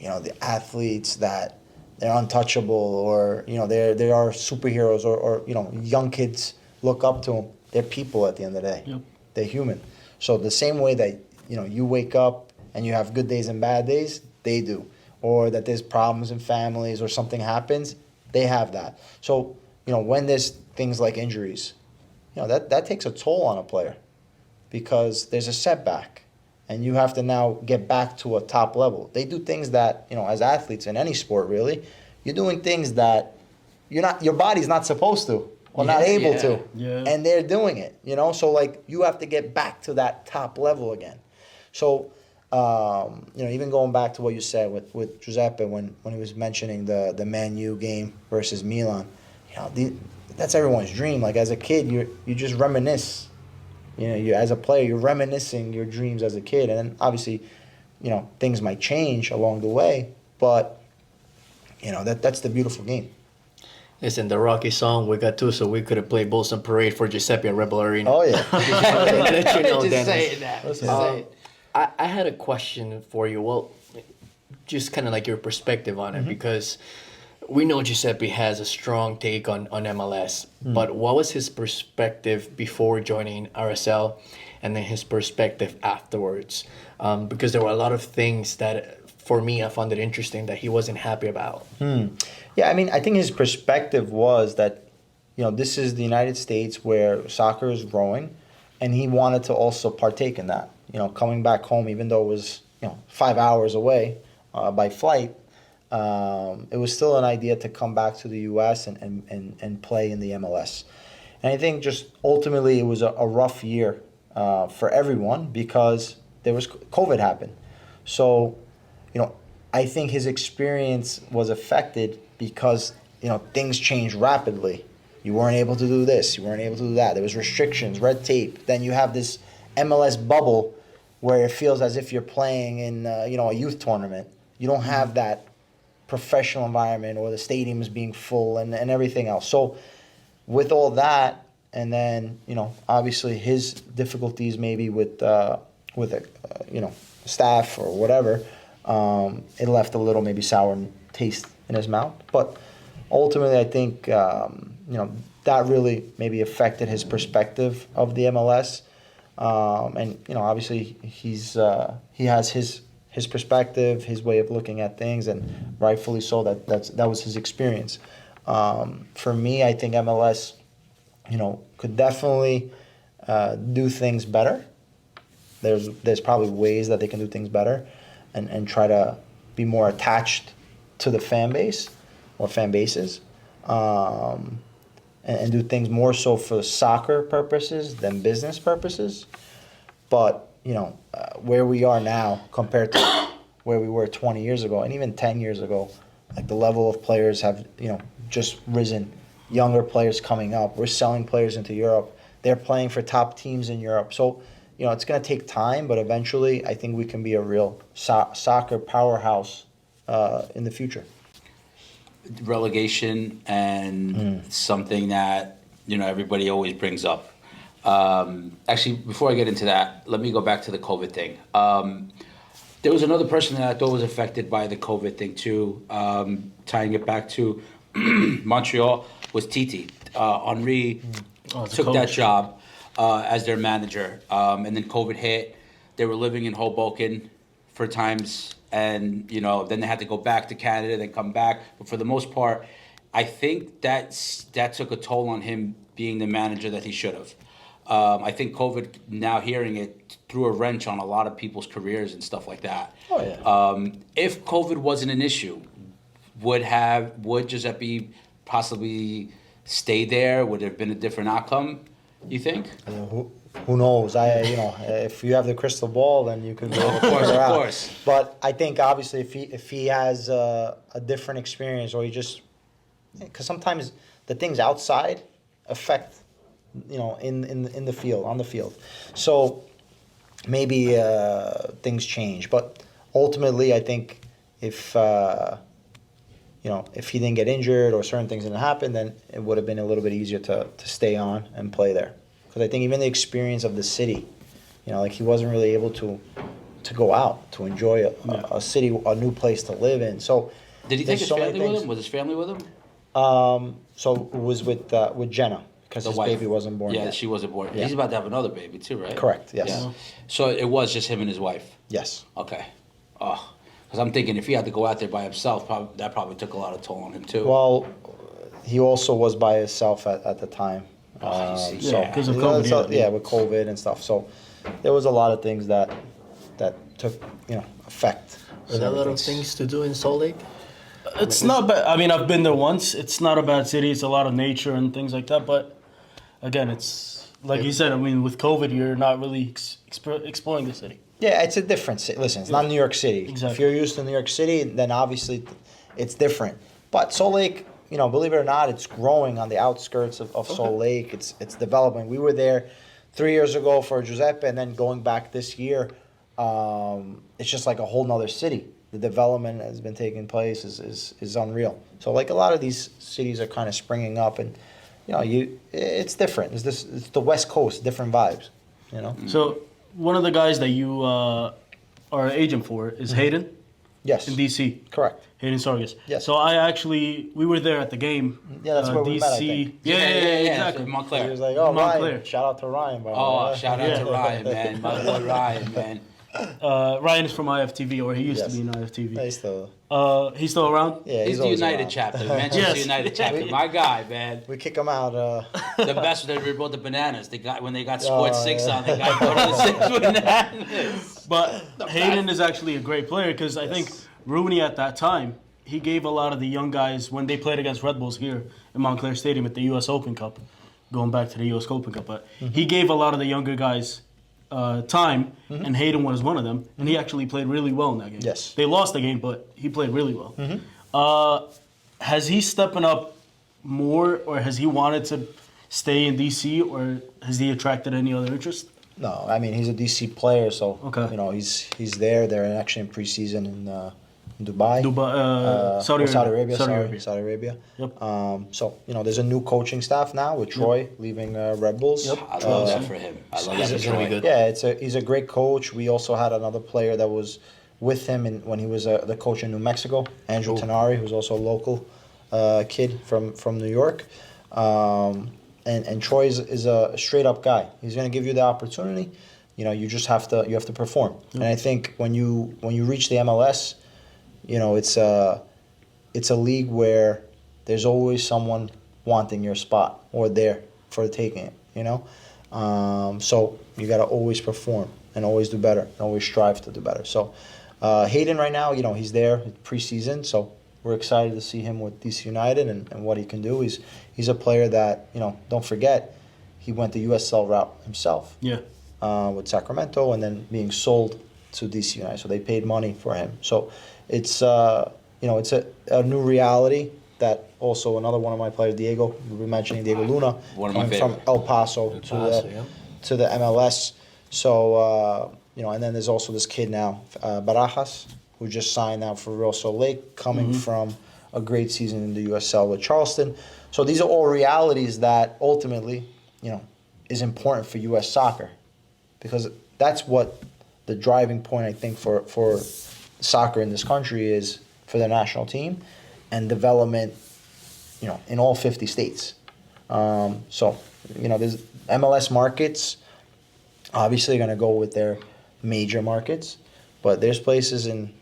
the athletes that they're untouchable, or they are superheroes, or young kids look up to them. They're people at the end of the day. Yep. They're human. So the same way that you wake up and you have good days and bad days, they do, or that there's problems in families or something happens, they have that. So when there's things like injuries, that takes a toll on a player, because there's a setback and you have to now get back to a top level. They do things that, as athletes in any sport really, you're doing things that your body's not supposed to or not able to. Yeah. And they're doing it, so like you have to get back to that top level again. So, even going back to what you said with Giuseppe when he was mentioning the Man U game versus Milan, that's everyone's dream. Like as a kid, you just reminisce. You as a player, you're reminiscing your dreams as a kid, and then obviously, things might change along the way, but that's the beautiful game. Listen, the Rocky song, we got two, so we could have played Bolson Parade for Giuseppe at Rebel Arena. Oh yeah. Let you know, Just Dennis. saying that. Just say it. I had a question for you. Well, just kind of like your perspective on it, because we know Giuseppe has a strong take on MLS, but what was his perspective before joining RSL, and then his perspective afterwards? Because there were a lot of things that, for me, I found it interesting that he wasn't happy about. Yeah, I think his perspective was that, this is the United States where soccer is growing, and he wanted to also partake in that. Coming back home, even though it was, 5 hours away by flight, it was still an idea to come back to the U.S. and play in the MLS. And I think just ultimately it was a rough year for everyone, because there was COVID happened. So, I think his experience was affected because, things changed rapidly. You weren't able to do this. You weren't able to do that. There was restrictions, red tape. Then you have this MLS bubble where it feels as if you're playing in, a youth tournament. You don't have that professional environment, or the stadiums being full and everything else. So with all that, and then, obviously his difficulties maybe with staff or whatever, it left a little maybe sour taste in his mouth. But ultimately, I think, that really maybe affected his perspective of the MLS. And, obviously he has his perspective, his way of looking at things, and rightfully so, that was his experience. For me, I think MLS, could definitely do things better. There's probably ways that they can do things better, and try to be more attached to the fan base or fan bases, and do things more so for soccer purposes than business purposes. But where we are now compared to where we were 20 years ago, and even 10 years ago, like the level of players have just risen. Younger players coming up. We're selling players into Europe. They're playing for top teams in Europe. So it's going to take time, but eventually I think we can be a real soccer powerhouse in the future. Relegation and something that everybody always brings up. Actually, before I get into that, let me go back to the COVID thing. There was another person that I thought was affected by the COVID thing too, tying it back to Montreal, was Titi. Henri took that job as their manager, and then COVID hit. They were living in Hoboken for times, and then they had to go back to Canada, then come back. But for the most part, I think that took a toll on him being the manager that he should have. I think COVID, now hearing it, threw a wrench on a lot of people's careers and stuff like that. Oh yeah. If COVID wasn't an issue, would Giuseppe possibly stay there? Would there have been a different outcome, you think? Who knows? If you have the crystal ball, then you can go Of course. But I think obviously if he has a different experience, or because sometimes the things outside affect, in the field, on the field. So maybe things change, but ultimately I think if if he didn't get injured or certain things didn't happen, then it would have been a little bit easier to stay on and play there. Because I think even the experience of the city, like he wasn't really able to go out to enjoy a city, a new place to live in. So Did he take there's his so many family with things. him? Was his family with him? So it was with Jenna because The his wife. baby wasn't born Yeah, yet. she wasn't born. Yeah. He's about to have another baby too, right? Correct. Yes. Yeah. So it was just him and his wife. Yes. Okay. Oh, because I'm thinking if he had to go out there by himself, that probably took a lot of toll on him too. Well, he also was by himself at the time. I see. So Yeah, 'cause of COVID, So, yeah. with COVID and stuff. So there was a lot of things that took effect. Are there a lot of things to do in Salt Lake? It's not bad. I mean, I've been there once. It's not a bad city. It's a lot of nature and things like that. But again, it's like you said. I mean, with COVID, you're not really exploring the city. Yeah, it's a different city. Listen, it's not New York City. Exactly. If you're used to New York City, then obviously it's different. But Salt Lake, believe it or not, it's growing on the outskirts of Salt Lake. It's developing. We were there 3 years ago for Giuseppe, and then going back this year, it's just like a whole nother city. The development has been taking place is unreal. So like a lot of these cities are kind of springing up, and it's different. It's the West Coast, different vibes. So one of the guys that you are an agent for is Hayden Yes. in DC. Correct. Hayden Sargis. Yes. So we were there at the game. Yeah, that's where we met, I think. Yeah, exactly. He Montclair. was like, "Oh, Montclair. Ryan! Shout out to Ryan, bro." Oh, shout out to Yeah. Ryan, man. My boy Ryan, man. Ryan is from IFTV, or he used Yes. to be in IFTV. He's still. He's still around? Yeah, He's the always United around. chapter, Manchester Yes. United chapter. My guy, man. We kick him out. The best when they brought the bananas. When they got Sports Oh, 6 yeah. on, they got one of the 6 bananas. But Hayden is actually a great player because I think Rooney at that time, he gave a lot of the young guys, when they played against Red Bulls here in Montclair Stadium at the U.S. Open Cup, going back to the U.S. Open Cup, but he gave a lot of the younger guys time, and Hayden was one of them, and he actually played really well in that game. Yes. They lost the game, but he played really well. Has he stepping up more, or has he wanted to stay in D.C., or has he attracted any other interest? No, I mean he's a DC player, so Okay. he's there. They're actually in preseason in Dubai. Saudi Arabia. Saudi Arabia. Yep. So there's a new coaching staff now with Troy leaving Red Bulls. Yep. I love that for him. I love that for He's gonna be Troy. good. Yeah, he's a great coach. We also had another player that was with him when he was the coach in New Mexico, Andrew Tenari, who's also a local kid from New York. And Troy is a straight up guy. He's going to give you the opportunity. You just have to perform. And I think when you reach the MLS, it's a league where there's always someone wanting your spot or there for taking it. So you got to always perform and always do better, and always strive to do better. So Hayden right now, he's there preseason, so we're excited to see him with DC United and what he can do. He's a player that, don't forget, he went the USL route himself. Yeah. With Sacramento, and then being sold to DC United. So they paid money for him. So it's it's a new reality that also another one of my players, Diego, we were mentioning Diego Luna, One of my coming from favorite. El Paso to the MLS. So and then there's also this kid now, Barajas, who just signed now for Real Salt Lake, coming from a great season in the USL with Charleston. So these are all realities that ultimately, is important for U.S. soccer, because that's what the driving point, I think, for soccer in this country is, for the national team and development, in all 50 states. So there's MLS markets, obviously going to go with their major markets, but there's places in,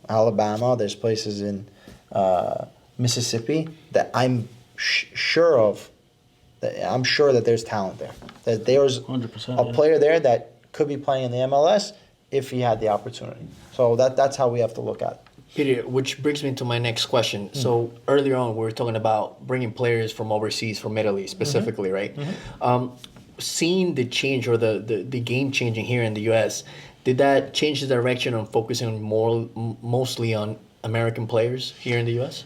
Alabama, there's places in Mississippi that I'm sure of. I'm sure that there's talent there. That there's 100%, a player there that could be playing in the MLS if he had the opportunity. So that's how we have to look at it. Peter, which brings me to my next question. So earlier on, we were talking about bringing players from overseas, from Italy specifically, right? Seeing the change or the game changing here in the U.S., did that change the direction on focusing mostly on American players here in the U.S.?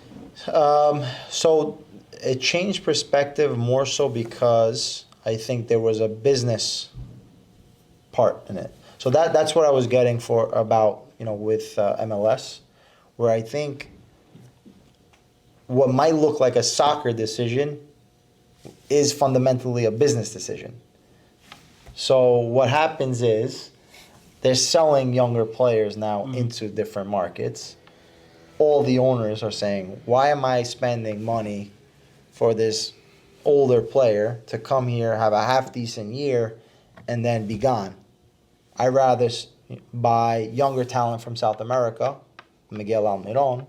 So it changed perspective more so because I think there was a business part in it. So that's what I was getting for about with MLS, where I think what might look like a soccer decision is fundamentally a business decision. So what happens is they're selling younger players now into different markets. All the owners are saying, why am I spending money for this older player to come here, have a half-decent year, and then be gone? I'd rather buy younger talent from South America, Miguel Almiron,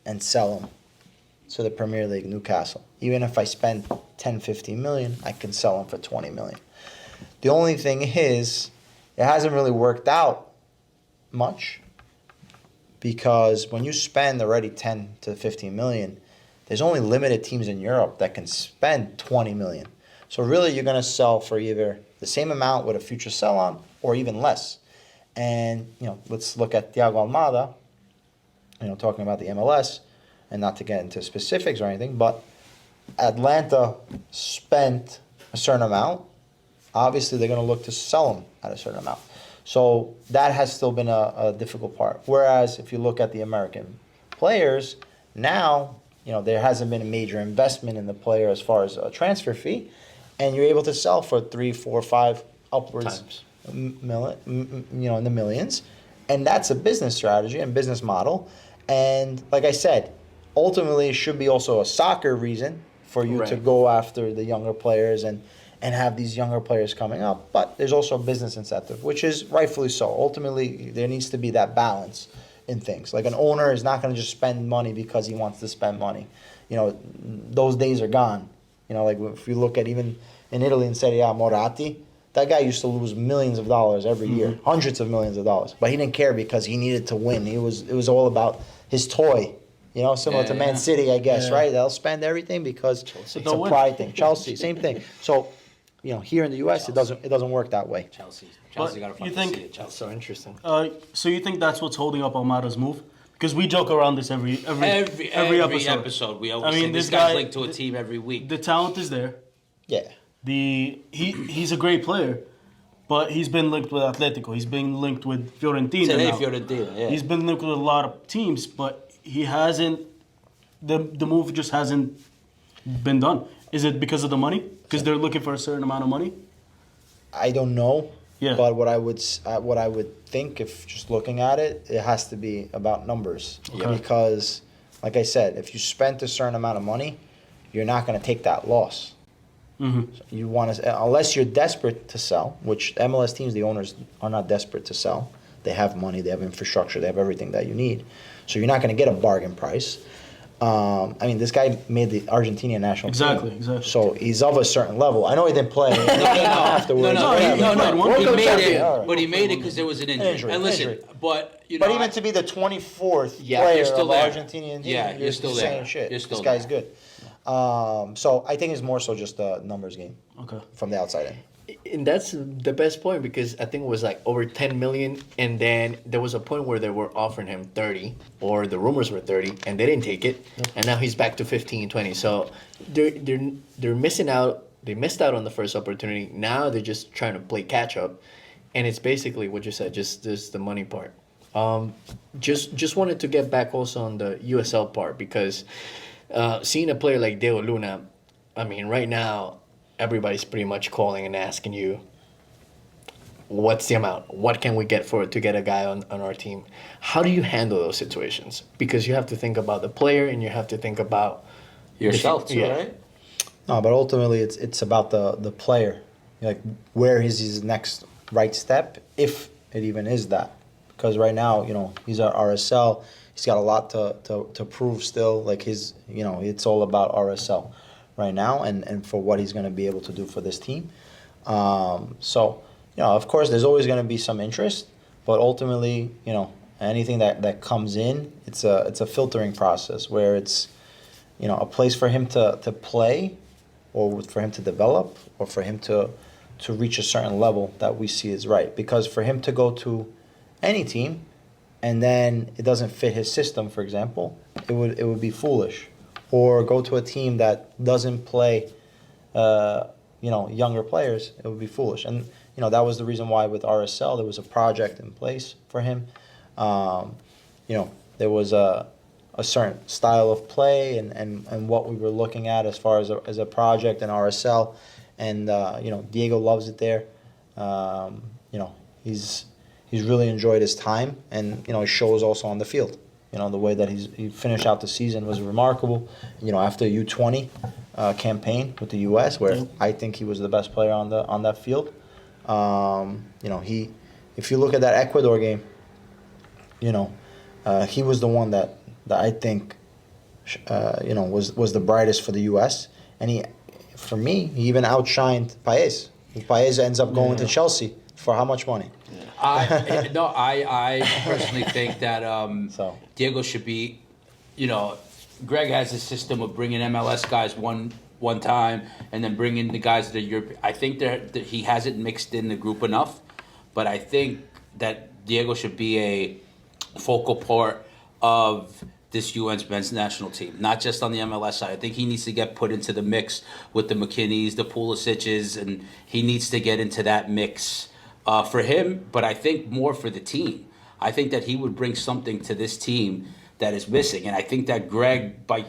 and sell him to the Premier League, Newcastle. Even if I spend 10, 15 million, I can sell him for 20 million. The only thing is, it hasn't really worked out much, because when you spend already 10 to 15 million, there's only limited teams in Europe that can spend 20 million. So really, you're going to sell for either the same amount with a future sell-on or even less. And, let's look at Thiago Almada, talking about the MLS, and not to get into specifics or anything, but Atlanta spent a certain amount. Obviously, they're going to look to sell him at a certain amount. So that has still been a difficult part. Whereas if you look at the American players, now, there hasn't been a major investment in the player as far as a transfer fee, and you're able to sell for 3, 4, 5 upwards Times. in the millions. And that's a business strategy and business model. And like I said, ultimately it should be also a soccer reason for you to Right. go after the younger players and have these younger players coming up. But there's also a business incentive, which is rightfully so. Ultimately, there needs to be that balance in things. Like, an owner is not going to just spend money because he wants to spend money. Those days are gone. Like if you look at even in Italy in Serie A, Moratti, that guy used to lose millions of dollars every year, hundreds of millions of dollars. But he didn't care because he needed to win. It was all about his toy. Similar to Man City, I guess, right? They'll spend everything because it's a They'll win. pride thing. Chelsea, same thing. So, here in the U.S., it doesn't work that way. Chelsea But got a front you think- seat at Chelsea. So interesting. So you think that's what's holding up Almada's move? Because we joke around this every episode. We always say this this guy's guy- linked to a team every week. The talent is there. Yeah. He's a great player, but he's been linked with Atletico. He's been linked with Fiorentina. Said, hey, now. Fiorentina, yeah. He's been linked with a lot of teams, but he hasn't. The move just hasn't been done. Is it because of the money? Because they're looking for a certain amount of money. I don't know. Yeah. But what I would think, if just looking at it, it has to be about numbers. Okay. Because, like I said, if you spent a certain amount of money, you're not going to take that loss. Mm-hmm. You want to, unless you're desperate to sell, which MLS teams, the owners are not desperate to sell. They have money, they have infrastructure, they have everything that you need. So you're not going to get a bargain price. This guy made the Argentinian national team. Exactly. So he's of a certain level. I know he didn't play afterwards. No, whatever. he made it, Alright. but he made it because there was an injury. And listen, Injury. but But even to be the 24th Yeah, player you're still of there. Argentinian team, Yeah, you're still there. saying shit. You're still this guy's there. good. So I think it's more so just a numbers game Okay. from the outside in. And that's the best point, because I think it was like over 10 million, and then there was a point where they were offering him 30, or the rumors were 30, and they didn't take it, and now he's back to 15, 20. So they're missing out. They missed out on the first opportunity. Now they're just trying to play catch up, and it's basically what you said, just the money part. Just wanted to get back also on the USL part, because seeing a player like Deo Luna, right now, everybody's pretty much calling and asking you, what's the amount? What can we get to get a guy on our team? How do you handle those situations? Because you have to think about the player, and you have to think about yourself too, Yeah. right? No, but ultimately it's about the player. Like, where is his next right step, if it even is that. Because right now, he's at RSL. He's got a lot to prove still. Like, it's all about RSL right now, and for what he's going to be able to do for this team. Of course, there's always going to be some interest, but ultimately, anything that comes in, it's a filtering process where it's, a place for him to play, or for him to develop, or for him to reach a certain level that we see is right. Because for him to go to any team and then it doesn't fit his system, for example, it would be foolish. Or go to a team that doesn't play, younger players, it would be foolish. And, that was the reason why with RSL there was a project in place for him. There there was a certain style of play and what we were looking at as far as a project and RSL, and Diego loves it there. He's really enjoyed his time, and it shows also on the field. The way that he finished out the season was remarkable. After a U20 campaign with the U.S., where I think he was the best player on that field. If you look at that Ecuador game, he was the one that I think, was the brightest for the U.S. And for me, he even outshined Paez. Paez ends up going to Chelsea for how much money? I personally think that Diego should be, Greg has a system of bringing MLS guys one time and then bringing the guys that are European. I think that he hasn't mixed in the group enough, but I think that Diego should be a focal part of this U.S. men's national team, not just on the MLS side. I think he needs to get put into the mix with the McKinneys, the Pulisic's, and he needs to get into that mix for him, but I think more for the team. I think that he would bring something to this team that is missing, and I think that Greg, by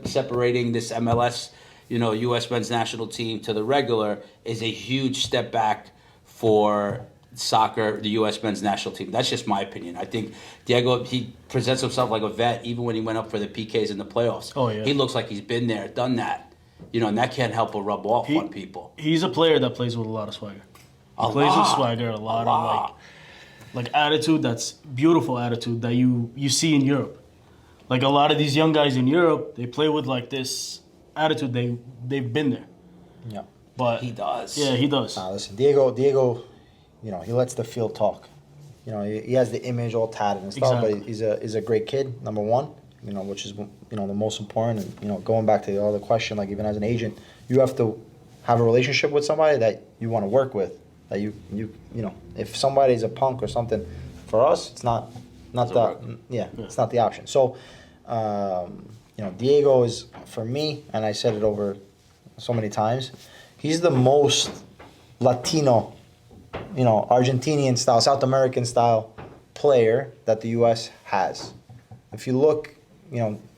separating this MLS, U.S. men's national team to the regular, is a huge step back for soccer, the U.S. men's national team. That's just my opinion. I think Diego, he presents himself like a vet, even when he went up for the PKs in the playoffs. Oh, yeah. He looks like he's been there, done that, and that can't help but rub off on people. He's a player that plays with a lot of swagger. He plays with swagger, a lot of like attitude. That's beautiful attitude that you see in Europe. Like a lot of these young guys in Europe, they play with like this attitude. They've been there. Yeah, but he does. Yeah, he does. Listen, Diego, he lets the field talk. He has the image all tatted and stuff, but he's a great kid. Number one, which is the most important. And going back to the other question, like even as an agent, you have to have a relationship with somebody that you want to work with. That if somebody's a punk or something, for us, it's not it's not the option. So, Diego is, for me, and I said it over so many times, he's the most Latino, Argentinian style, South American style player that the U.S. has. If you look,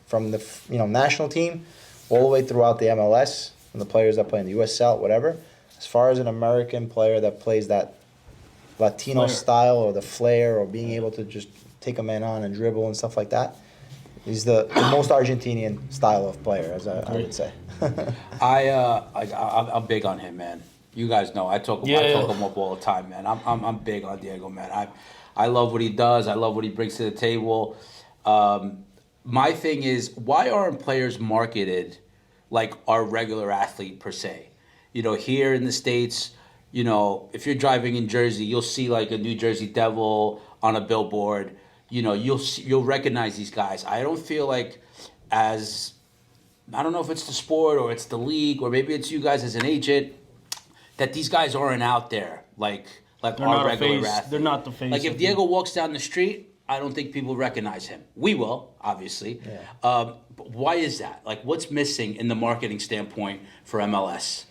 from the national team all the way throughout the MLS, and the players that play in the USL, whatever. As far as an American player that plays that Latino style or the flair or being able to just take a man on and dribble and stuff like that, he's the most Argentinian style of player, as I would say. I'm big on him, man. You guys know I talk him up all the time, man. I'm big on Diego, man. I love what he does. I love what he brings to the table. My thing is, why aren't players marketed like our regular athlete per se? Here in the States, if you're driving in Jersey, you'll see like a New Jersey Devil on a billboard. You'll recognize these guys. I don't feel like I don't know if it's the sport or it's the league or maybe it's you guys as an agent, that these guys aren't out there like our regular athletes. They're not the face. Like if Diego walks down the street, I don't think people recognize him. We will, obviously. Yeah. But why is that? Like, what's missing in the marketing standpoint for MLS?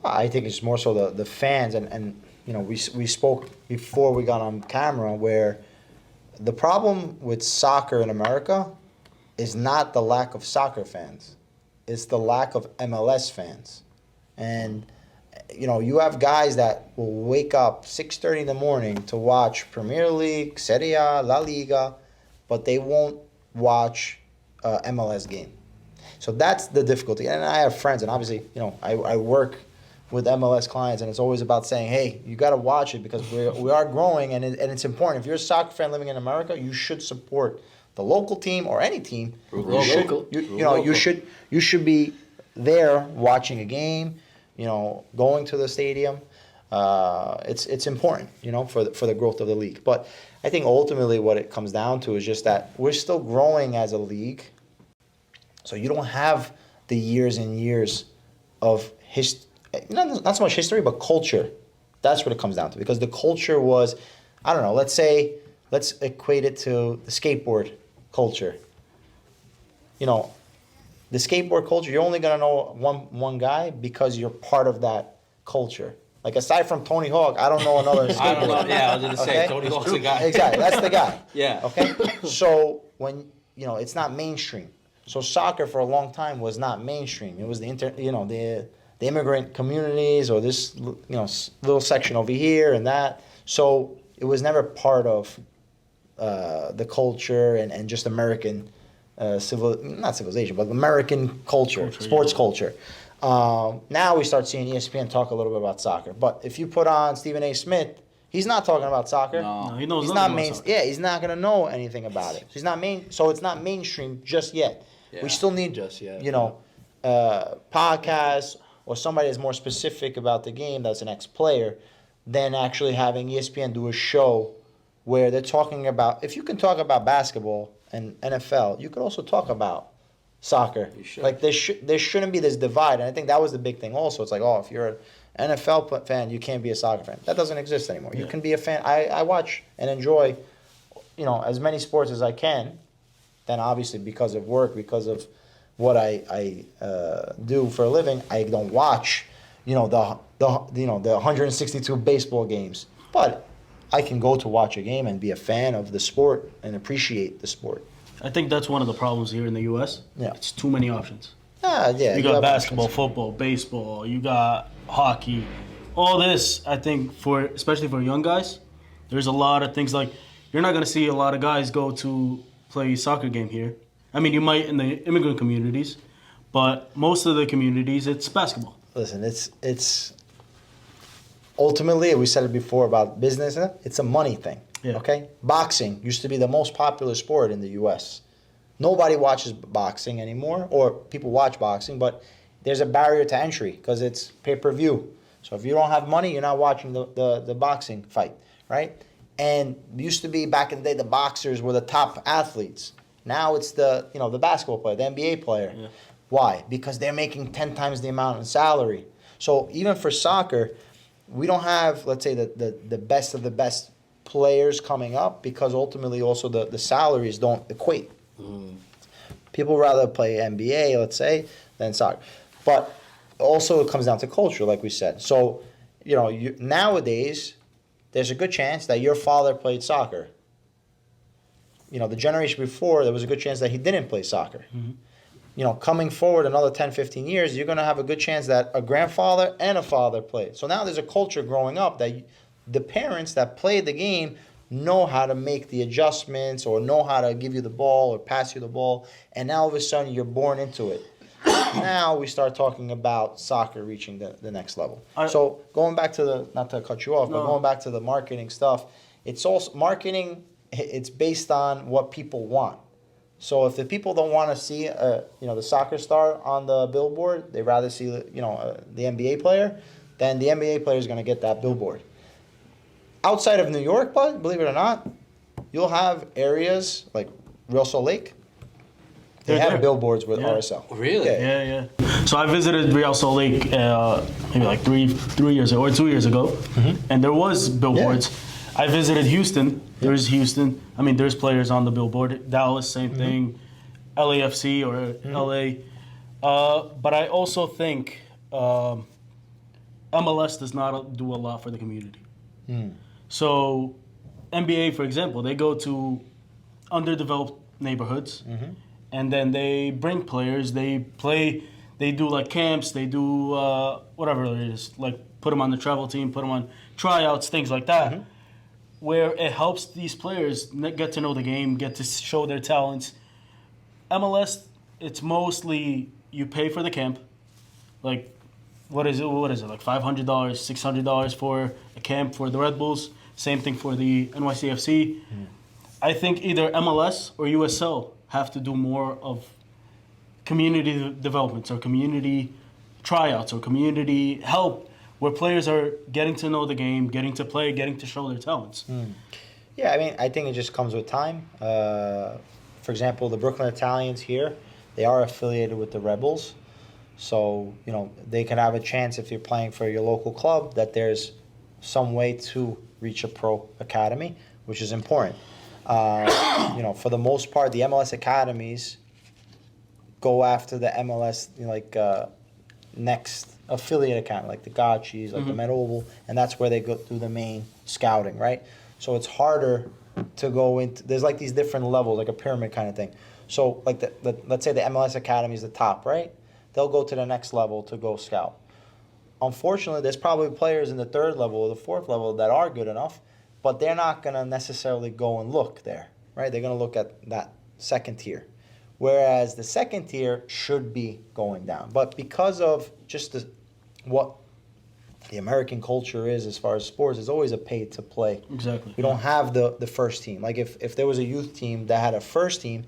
I think it's more so the fans, and we spoke before we got on camera where the problem with soccer in America is not the lack of soccer fans, it's the lack of MLS fans. And you have guys that will wake up 6:30 in the morning to watch Premier League, Serie A, La Liga, but they won't watch MLS game. So that's the difficulty. And I have friends, and obviously I work with MLS clients, and it's always about saying, hey, you got to watch it because we are growing, and it's important. If you're a soccer fan living in America, you should support the local team or any team. You should be there watching a game, going to the stadium. It's important, for the growth of the league. But I think ultimately what it comes down to is just that we're still growing as a league, so you don't have the years and years of history. Not so much history, but culture. That's what it comes down to. Because the culture was, I don't know, let's equate it to the skateboard culture. The skateboard culture, you're only going to know one guy because you're part of that culture. Like aside from Tony Hawk, I don't know another skateboarder. I don't know. Yeah, I was gonna say Okay? Tony Hawk's the guy. Exactly, that's the guy. Yeah. Okay. So when it's not mainstream. So soccer for a long time was not mainstream. It was the immigrant communities or this little section over here and that. So it was never part of the culture and just American not civilization, but American culture, sports culture. Now we start seeing ESPN talk a little bit about soccer. But if you put on Stephen A. Smith, he's not talking about soccer. No. he knows He's nothing not about soccer. Yeah, he's not gonna know anything about it. He's not so it's not mainstream just yet. Yeah, We still need just yet, podcasts or somebody that's more specific about the game that's an ex-player than actually having ESPN do a show where they're talking about. If you can talk about basketball and NFL, you could also talk about soccer. You should. Like there shouldn't be this divide, and I think that was the big thing. Also, it's like, oh, if you're an NFL fan, you can't be a soccer fan. That doesn't exist anymore. You can be a fan. I watch and enjoy, as many sports as I can. Then obviously because of work, because of what I do for a living, I don't watch, the 162 baseball games. But I can go to watch a game and be a fan of the sport and appreciate the sport. I think that's one of the problems here in the U.S. Yeah. It's too many options. Yeah. You got have basketball, options. football, baseball. You got hockey. All this, I think, especially for young guys, there's a lot of things like you're not gonna see a lot of guys go to play soccer game here. I mean, you might in the immigrant communities, but most of the communities, it's basketball. Listen, it's ultimately, we said it before about business. It's a money thing. Yeah. Okay, boxing used to be the most popular sport in the U.S. Nobody watches boxing anymore, or people watch boxing, but there's a barrier to entry because it's pay-per-view. So if you don't have money, you're not watching the boxing fight, right? And it used to be back in the day, the boxers were the top athletes. Now it's the basketball player, the NBA player. Yeah. Why? Because they're making 10 times the amount in salary. So even for soccer, we don't have, let's say, the best of the best players coming up because ultimately also the salaries don't equate. People rather play NBA, let's say, than soccer. But also it comes down to culture, like we said. So, nowadays, there's a good chance that your father played soccer. The generation before, there was a good chance that he didn't play soccer. Mm-hmm. Coming forward another 10, 15 years, you're going to have a good chance that a grandfather and a father played. So now there's a culture growing up that the parents that played the game know how to make the adjustments or know how to give you the ball or pass you the ball. And now all of a sudden you're born into it. Now we start talking about soccer reaching the next level. So going back to not to cut you off, but going back to the marketing stuff, it's also marketing. It's based on what people want. So if the people don't want to see, the soccer star on the billboard, they rather see, the NBA player, then the NBA player is going to get that billboard. Outside of New York, but believe it or not, you'll have areas like Real Salt Lake. They They're have there. billboards with Yeah. RSL. Really? Yeah. So I visited Real Salt Lake maybe like three years ago or 2 years ago, and there was billboards. I visited Houston. There's Houston. I mean, there's players on the billboard. Dallas, same thing. LAFC or LA. But I also think MLS does not do a lot for the community. So NBA, for example, they go to underdeveloped neighborhoods, and then they bring players. They play. They do like camps. They do whatever it is, like put them on the travel team, put them on tryouts, things like that, where it helps these players get to know the game, get to show their talents. MLS, it's mostly you pay for the camp, like what is it, like $500, $600 for a camp for the Red Bulls. Same thing for the NYCFC. I think either MLS or USL have to do more of community developments or community tryouts or community help where players are getting to know the game, getting to play, getting to show their talents. Yeah, I mean, I think it just comes with time. For example, the Brooklyn Italians here, they are affiliated with the Rebels. So, they can have a chance if you're playing for your local club that there's some way to reach a pro academy, which is important. For the most part, the MLS academies go after the MLS, next affiliate academy, like the Gachis, like the Met Oval, and that's where they go do the main scouting, right? So it's harder to go into. There's like these different levels, like a pyramid kind of thing. So like let's say the MLS academy is the top, right? They'll go to the next level to go scout. Unfortunately, there's probably players in the third level or the fourth level that are good enough, but they're not going to necessarily go and look there, right? They're going to look at that second tier. Whereas the second tier should be going down. But because of just what the American culture is as far as sports, it's always a pay to play. Exactly. We don't have the first team. Like if there was a youth team that had a first team,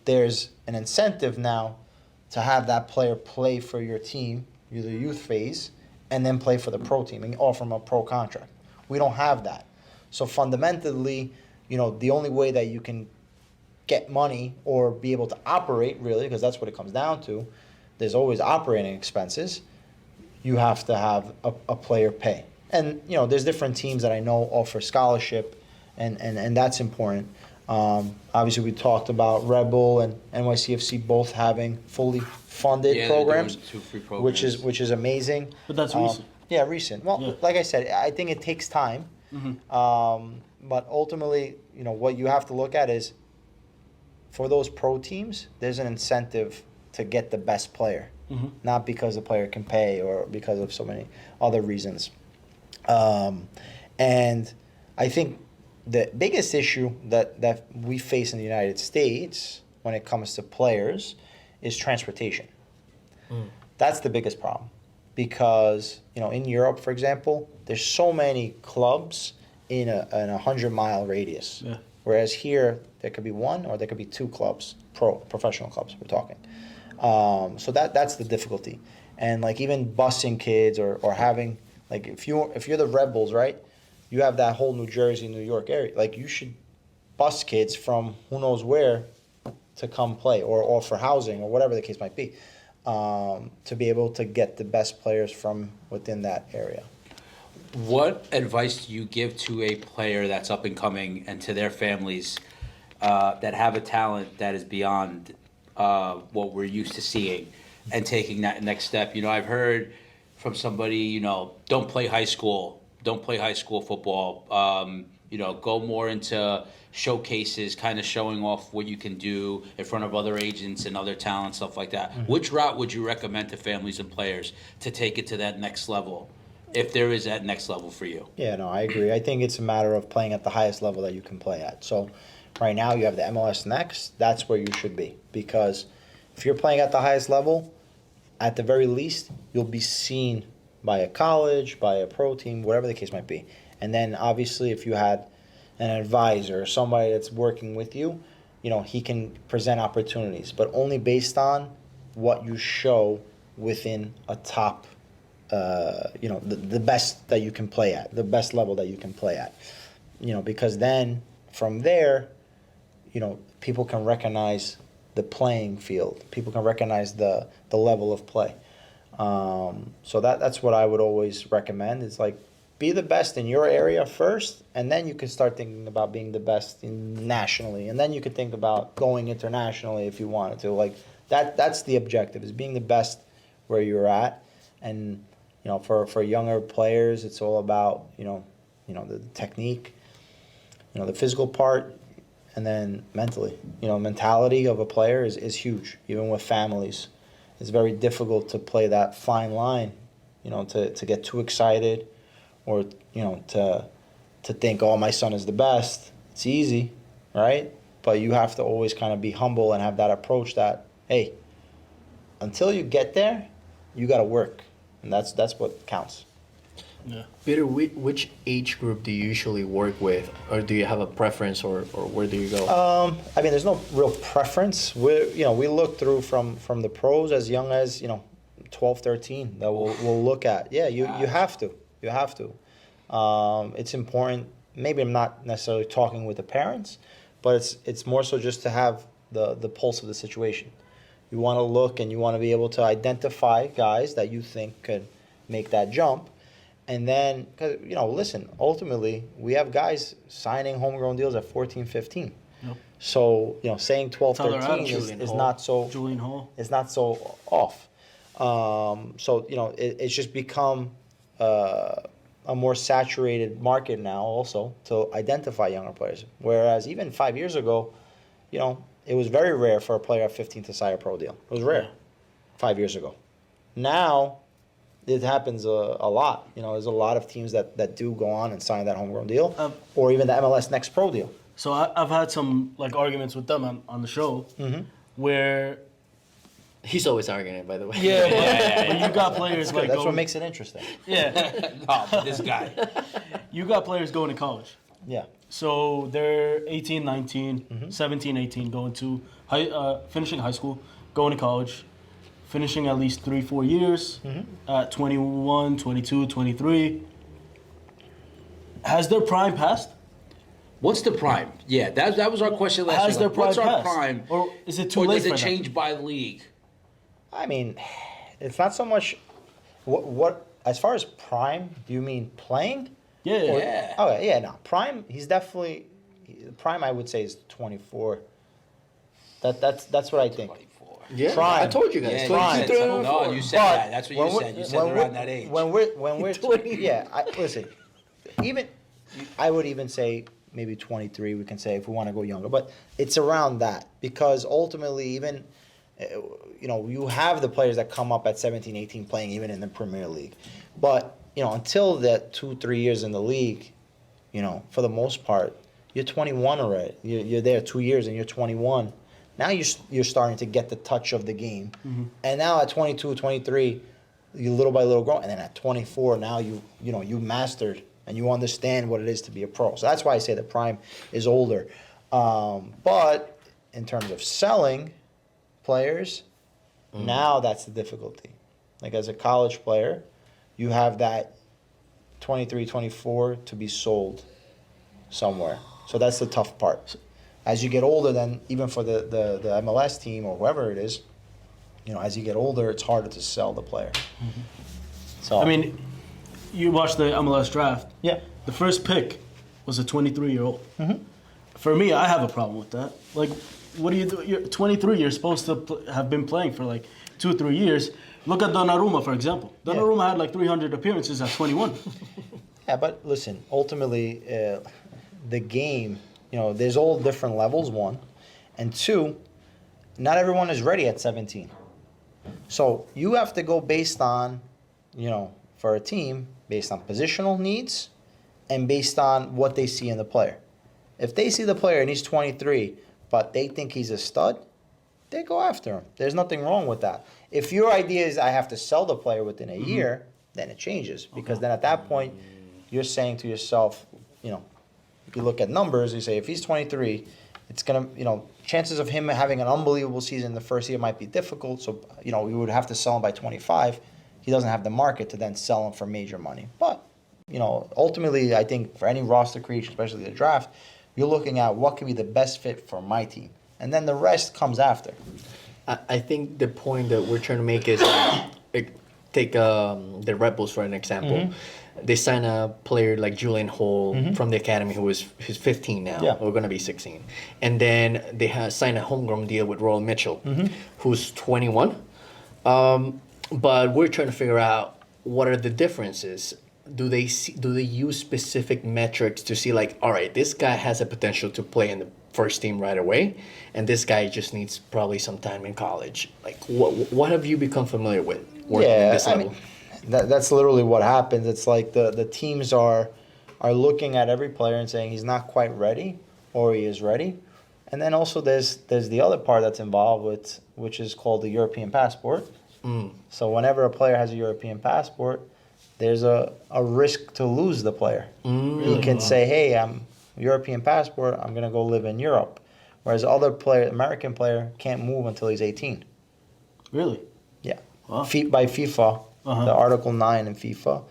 there's an incentive now to have that player play for your team, the youth phase, and then play for the pro team and offer them a pro contract. We don't have that. So fundamentally, the only way that you can get money or be able to operate, really, because that's what it comes down to, there's always operating expenses, you have to have a player pay. And, there's different teams that I know offer scholarship, and that's important. Obviously, we talked about Red Bull and NYCFC both having fully funded programs, they're doing 2 free programs. which is amazing. But that's recent. Yeah, recent. Well, Yeah. like I said, I think it takes time. But ultimately, what you have to look at is for those pro teams, there's an incentive to get the best player, not because the player can pay or because of so many other reasons. And I think the biggest issue that we face in the United States when it comes to players is transportation. That's the biggest problem because, in Europe, for example, there's so many clubs in a 100-mile radius. Yeah. Whereas here, there could be one or there could be 2 clubs, professional clubs, we're talking. So that's the difficulty. And like even busing kids or having, like if you're the Red Bulls, right? You have that whole New Jersey, New York area. Like you should bus kids from who knows where to come play or for housing or whatever the case might be, to be able to get the best players from within that area. What advice do you give to a player that's up and coming and to their families that have a talent that is beyond what we're used to seeing and taking that next step? I've heard from somebody, don't play high school football. Go more into showcases, kind of showing off what you can do in front of other agents and other talent, stuff like that. Which route would you recommend to families and players to take it to that next level, if there is that next level for you? Yeah, no, I agree. I think it's a matter of playing at the highest level that you can play at. So right now you have the MLS Next. That's where you should be. Because if you're playing at the highest level, at the very least, you'll be seen by a college, by a pro team, whatever the case might be. And then obviously if you had an advisor or somebody that's working with you, he can present opportunities, but only based on what you show within a top the best that you can play at, the best level that you can play at. Because then from there, people can recognize the playing field. People can recognize the level of play. So that's what I would always recommend. It's like, be the best in your area first, and then you can start thinking about being the best nationally. And then you could think about going internationally if you wanted to. Like that's the objective, is being the best where you're at. And for younger players, it's all about the technique, the physical part, and then mentally. Mentality of a player is huge, even with families. It's very difficult to play that fine line, to get too excited, or to think, oh, my son is the best. It's easy, right? But you have to always kind of be humble and have that approach that, hey, until you get there, you got to work. And that's what counts. Yeah. Peter, which age group do you usually work with, or do you have a preference, or where do you go? There's no real preference. We look through from the pros as young as 12, 13 that we'll look at. Yeah, you have to. You have to. It's important. Maybe I'm not necessarily talking with the parents, but it's more so just to have the pulse of the situation. You want to look and you want to be able to identify guys that you think could make that jump. And then, cause, listen, ultimately, we have guys signing homegrown deals at 14, 15. Yep. So, saying 12, Tyler 13 Adams, is not so... Julian Hall. Is not so off. So it's just become a more saturated market now also to identify younger players. Whereas even 5 years ago, it was very rare for a player at 15 to sign a pro deal. It was rare 5 years ago. Now it happens a lot. There's a lot of teams that do go on and sign that homegrown deal, or even the MLS Next Pro deal. So I've had some arguments with them on the show, where He's always arguing, by the way. but you got players like That's what makes it interesting. But this guy. You got players going to college. Yeah. So they're 18, 19, 17, 18, going to finishing high school, going to college, finishing at least 3-4 years at 21, 22, 23. Has their prime passed? What's the prime? Yeah, that was our question last Has week. their prime What's our passed? prime? Or is it too Or late does for it them? change by league? I mean, it's not so much what as far as prime. Do you mean playing? Yeah. Yeah. Oh yeah, no prime. He's definitely prime. I would say is 24. That's what I think. 24. Yeah, Prime. I told you guys. Yeah, 22, you said, 24. no, you said But that. That's what you said. You said around that age. When we're 20. listen, even I would even say maybe 23. We can say if we want to go younger, but it's around that because ultimately even. You have the players that come up at 17, 18 playing even in the Premier League. But, until that 2-3 years in the league, for the most part, you're 21 already. You're there 2 years and you're 21. Now you're starting to get the touch of the game. And now at 22, 23, you little by little grow. And then at 24, now you mastered and you understand what it is to be a pro. So that's why I say the prime is older. But in terms of selling players, now that's the difficulty. Like as a college player, you have that 23, 24 to be sold somewhere. So that's the tough part. As you get older, then even for the MLS team or whoever it is, as you get older, it's harder to sell the player. So I mean, you watch the MLS draft. yeah. The first pick was a 23-year-old. For me, I have a problem with that. Like, what do you do? You're 23. You're supposed to have been playing for like 2 or 3 years. Look at Donnarumma, for example. Donnarumma had like 300 appearances at 21. Yeah, but listen, ultimately, the game, there's all different levels, one. And two, not everyone is ready at 17. So you have to go based on, for a team, based on positional needs and based on what they see in the player. If they see the player and he's 23, but they think he's a stud, they go after him. There's nothing wrong with that. If your idea is I have to sell the player within a year, then it changes. Because then at that point, you're saying to yourself, if you look at numbers, you say if he's 23, it's going to, chances of him having an unbelievable season the first year might be difficult. So, we would have to sell him by 25. He doesn't have the market to then sell him for major money. But, ultimately, I think for any roster creation, especially the draft, you're looking at what can be the best fit for my team. And then the rest comes after. I think the point that we're trying to make is take the Red Bulls for an example. They sign a player like Julian Hole from the academy who's 15 now, Yeah. or going to be 16. And then they sign a homegrown deal with Royal Mitchell, who's 21. But we're trying to figure out what are the differences. Do they use specific metrics to see like, all right, this guy has a potential to play in the first team right away, and this guy just needs probably some time in college. Like, what have you become familiar with working at this level? That's literally what happens. It's like the teams are looking at every player and saying he's not quite ready or he is ready. And then also there's the other part that's involved with, which is called the European passport. So whenever a player has a European passport, there's a risk to lose the player. He can say, hey, I'm European passport, I'm going to go live in Europe. Whereas other American player can't move until he's 18. Really? Yeah. Wow. By FIFA, the Article 9 in FIFA,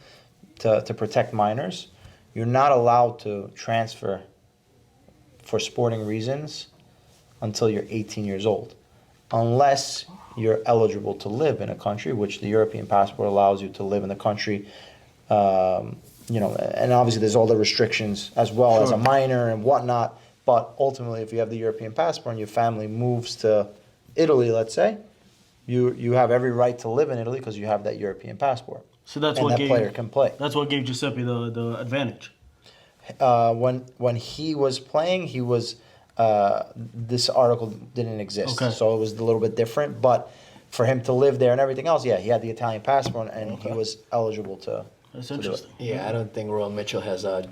to protect minors, you're not allowed to transfer for sporting reasons until you're 18 years old. Unless you're eligible to live in a country, which the European passport allows you to live in the country. And obviously there's all the restrictions as well as a minor and whatnot. But ultimately, if you have the European passport and your family moves to Italy, let's say, you have every right to live in Italy because you have that European passport. So that's and what that gave player can play. That's what gave Giuseppe the advantage. When he was playing, he was this article didn't exist, Okay. so it was a little bit different. But for him to live there and everything else, yeah, he had the Italian passport and he was eligible to. That's do it. interesting. Yeah, I don't think Royal Mitchell has a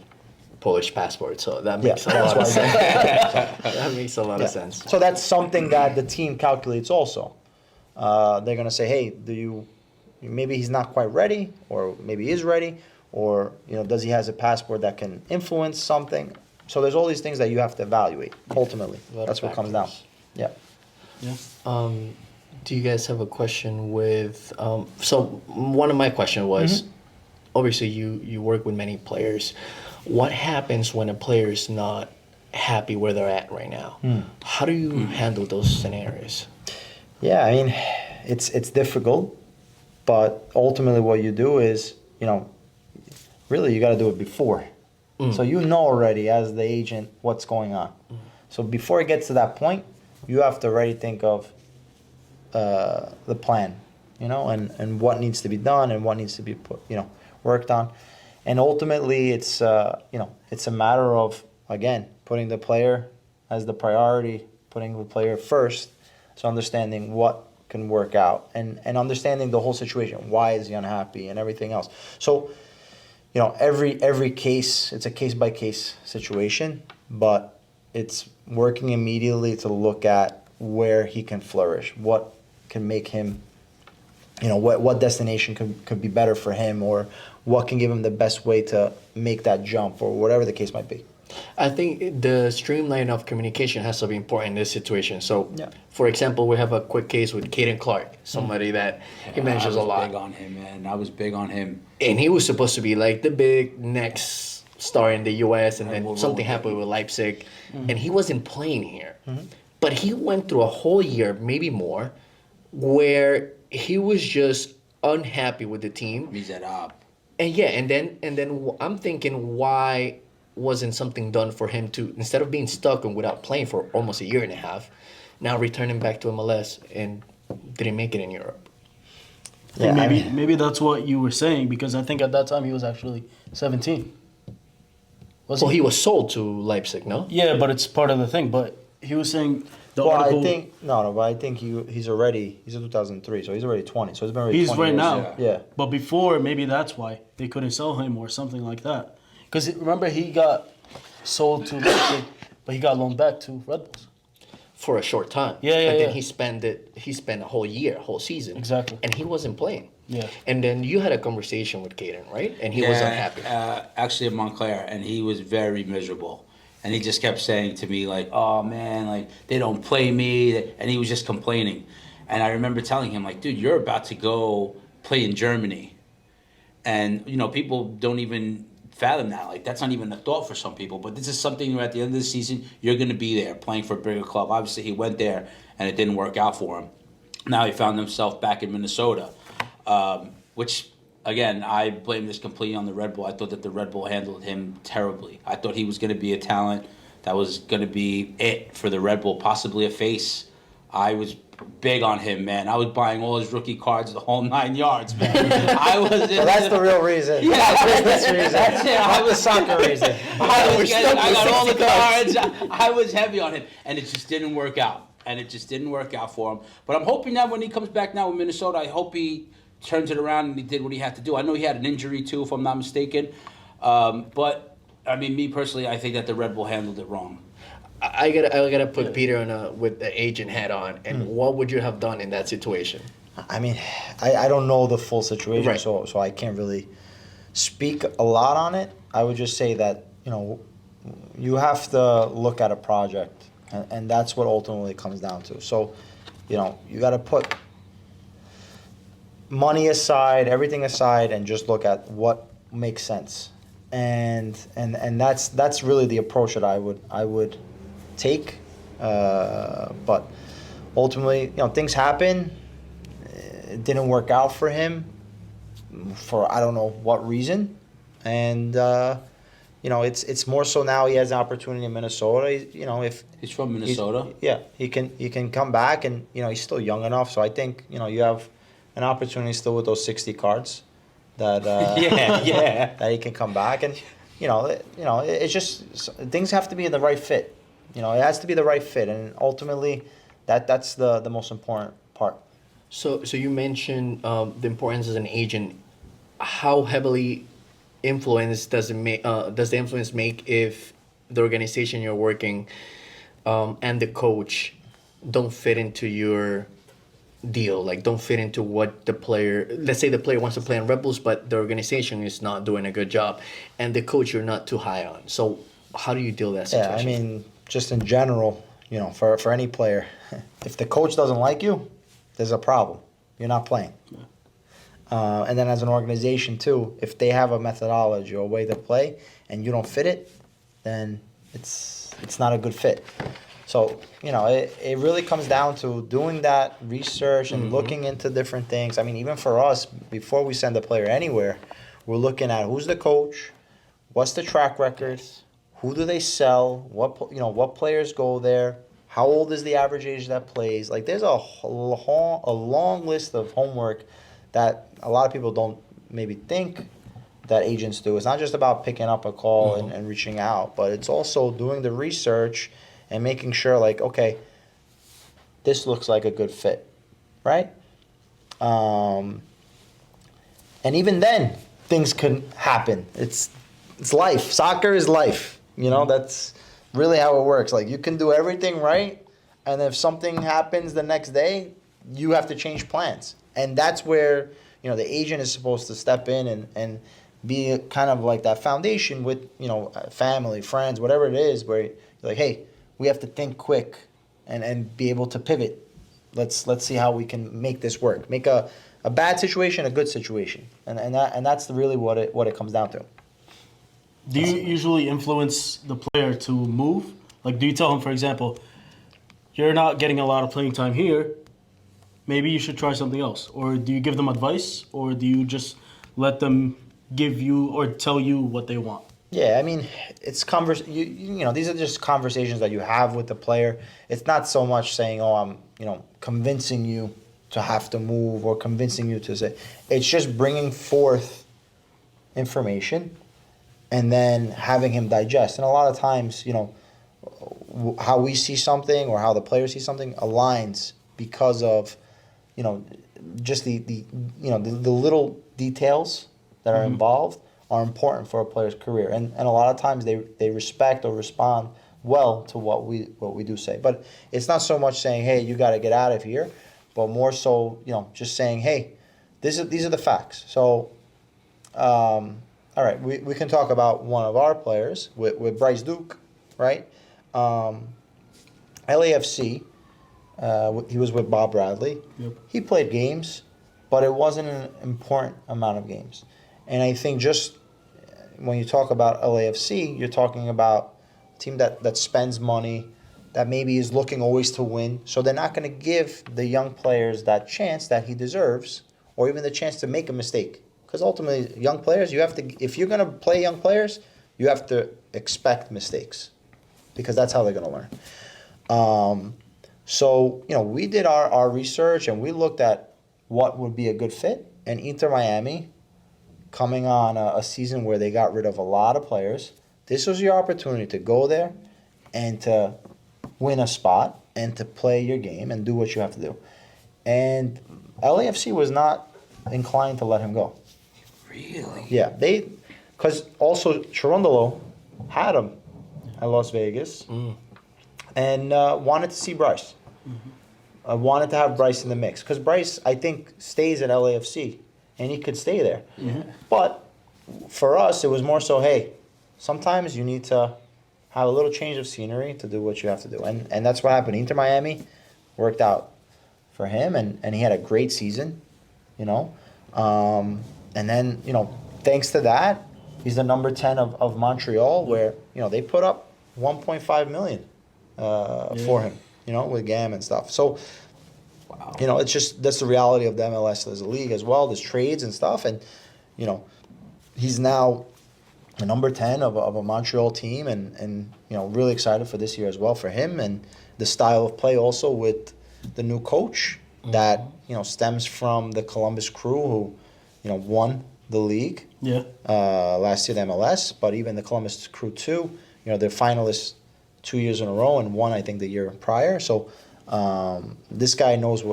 Polish passport, so that Yeah, makes a that's lot of why- sense. That makes a lot Yeah. of sense. So that's something that the team calculates also. They're gonna say, hey, maybe he's not quite ready, or maybe he is ready, or does he has a passport that can influence something? So there's all these things that you have to evaluate. Ultimately, A lot of that's what comes down. factors. Yeah. Yeah. Do you guys have a question with? So one of my question was, obviously you work with many players. What happens when a player is not happy where they're at right now? How do you handle those scenarios? Yeah, I mean, it's difficult, but ultimately what you do is, really you got to do it before. So you know already as the agent what's going on. So before it gets to that point, you have to already think of the plan, and what needs to be done and what needs to be worked on. And ultimately it's it's a matter of, again, putting the player as the priority, putting the player first. So understanding what can work out and understanding the whole situation. Why is he unhappy and everything else? So, every case, it's a case-by-case situation, but it's working immediately to look at where he can flourish, what can make him, what destination could be better for him, or what can give him the best way to make that jump, or whatever the case might be. I think the streamline of communication has to be important in this situation. So, Yeah. for example, we have a quick case with Caden Clark, somebody that he mentions a I was lot. big on him, man. I was big on him. And he was supposed to be like the big next star in the U.S. and And then we'll something roll with happened with Leipzig, and he wasn't playing here. But he went through a whole year, maybe more, where he was just unhappy with the team. Miserable. And yeah, and then I'm thinking, why wasn't something done for him to, instead of being stuck and without playing for almost a year and a half, now returning back to MLS and didn't make it in Europe? Yeah, And I maybe mean- maybe that's what you were saying, because I think at that time he was actually 17. Was Well, he was sold to Leipzig, no? Yeah, but it's part of the thing. But he was saying the Well, article. I think but I think he's in 2003, so he's already 20. So he's been already He's 20 right years. now. Yeah. But before, maybe that's why they couldn't sell him or something like that. Because remember, he got sold to Leipzig, but he got loaned back to Red Bulls. For a short time. Yeah, But then yeah. he spent a whole year, whole season. Exactly. And he wasn't playing. Yeah. And then you had a conversation with Caden, right? And he was unhappy. Actually, at Montclair, and he was very miserable. And he just kept saying to me, like, oh, man, like, they don't play me. And he was just complaining. And I remember telling him, like, dude, you're about to go play in Germany. And, people don't even fathom that. Like, that's not even a thought for some people. But this is something where at the end of the season, you're going to be there playing for a bigger club. Obviously, he went there, and it didn't work out for him. Now he found himself back in Minnesota, which, again, I blame this completely on the Red Bull. I thought that the Red Bull handled him terribly. I thought he was going to be a talent that was going to be it for the Red Bull, possibly a face. I was big on him, man. I was buying all his rookie cards the whole 9 yards, man. I was. Well, that's the real reason. Yeah, Business reason. that's it. Not the soccer reason. I got all the cards. I was heavy on him, and it just didn't work out. For him. But I'm hoping that when he comes back now with Minnesota, I hope he turns it around and he did what he had to do. I know he had an injury too, if I'm not mistaken. But I mean, me personally, I think that the Red Bull handled it wrong. I gotta put Peter with the agent hat on. And what would you have done in that situation? I mean, I don't know the full situation, Right. so I can't really speak a lot on it. I would just say that, you have to look at a project, and that's what ultimately comes down to. So, you got to put money aside, everything aside, and just look at what makes sense. And that's really the approach that I would take. But ultimately, things happen. It didn't work out for him for I don't know what reason, and it's more so now he has an opportunity in Minnesota. If He's from Minnesota. he can come back, and he's still young enough. So I think you have an opportunity still with those 60 cards that that he can come back, and it's just things have to be in the right fit. It has to be the right fit, and ultimately that's the most important part. So you mentioned the importance as an agent. How heavily influence does the influence make if the organization you're working and the coach don't fit into your deal, like don't fit into what the player, let's say the player wants to play in Red Bulls, but the organization is not doing a good job, and the coach you're not too high on. So how do you deal with that situation? Yeah, I mean, just in general, for any player, if the coach doesn't like you, there's a problem. You're not playing. Yeah. And then as an organization too, if they have a methodology or a way to play and you don't fit it, then it's not a good fit. So, it really comes down to doing that research and looking into different things. I mean, even for us, before we send a player anywhere, we're looking at who's the coach, what's the track record, who do they sell, what players go there, how old is the average age that plays. Like, there's a long list of homework that a lot of people don't maybe think that agents do. It's not just about picking up a call and reaching out, but it's also doing the research and making sure, like, okay, this looks like a good fit, right? And even then, things can happen. It's life. Soccer is life. That's really how it works. Like, you can do everything right, and if something happens the next day, you have to change plans. And that's where, the agent is supposed to step in and be kind of like that foundation with, family, friends, whatever it is, where you're like, hey, we have to think quick and be able to pivot. Let's see how we can make this work. Make a bad situation a good situation. And that's really what it comes down to. Do you usually influence the player to move? Like, do you tell him, for example, you're not getting a lot of playing time here, maybe you should try something else? Or do you give them advice, or do you just let them give you or tell you what they want? Yeah, I mean, it's these are just conversations that you have with the player. It's not so much saying, "Oh, I'm, convincing you to have to move," or convincing you to say. It's just bringing forth information and then having him digest. And a lot of times, how we see something or how the player sees something aligns because of just the little details that are involved are important for a player's career, and a lot of times they respect or respond well to what we do say. But it's not so much saying, hey, you got to get out of here, but more so just saying, hey, these are the facts. So all right, we can talk about one of our players with Bryce Duke, right? LAFC. He was with Bob Bradley. Yep. He played games, but it wasn't an important amount of games. And I think just when you talk about LAFC, you're talking about a team that spends money, that maybe is looking always to win. So they're not going to give the young players that chance that he deserves, or even the chance to make a mistake. Because ultimately, young players, if you're going to play young players, you have to expect mistakes, because that's how they're going to learn. So, we did our research, and we looked at what would be a good fit. And Inter Miami, coming on a season where they got rid of a lot of players, this was your opportunity to go there and to win a spot and to play your game and do what you have to do. And LAFC was not inclined to let him go. Really? Yeah, because also Cherundolo had him at Las Vegas and wanted to see Bryce. Wanted to have Bryce in the mix, because Bryce, I think, stays at LAFC and he could stay there. But for us, it was more so, hey, sometimes you need to have a little change of scenery to do what you have to do. And that's what happened. Inter Miami worked out for him, and he had a great season, And then, thanks to that, he's the number 10 of Montreal, where, they put up $1.5 million for him, with GAM and stuff. So, it's just, that's the reality of the MLS as a league as well. There's trades and stuff, and, he's now the number 10 of a Montreal team, and really excited for this year as well for him, and the style of play also with the new coach that stems from the Columbus Crew, who won the league last year, the MLS, but even the Columbus Crew too. They're finalists 2 years in a row and won, I think, the year prior. So this guy knows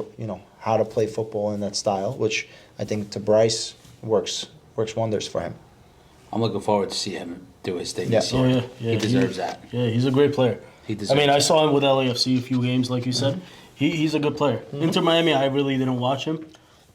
how to play football in that style, which I think to Bryce works wonders for him. I'm looking forward to see him do his thing Yeah. this year. Oh, yeah. He deserves that. Yeah, he's a great player. He I deserves mean, I that. saw him with LAFC a few games, like you said. He's a good player. Inter Miami, I really didn't watch him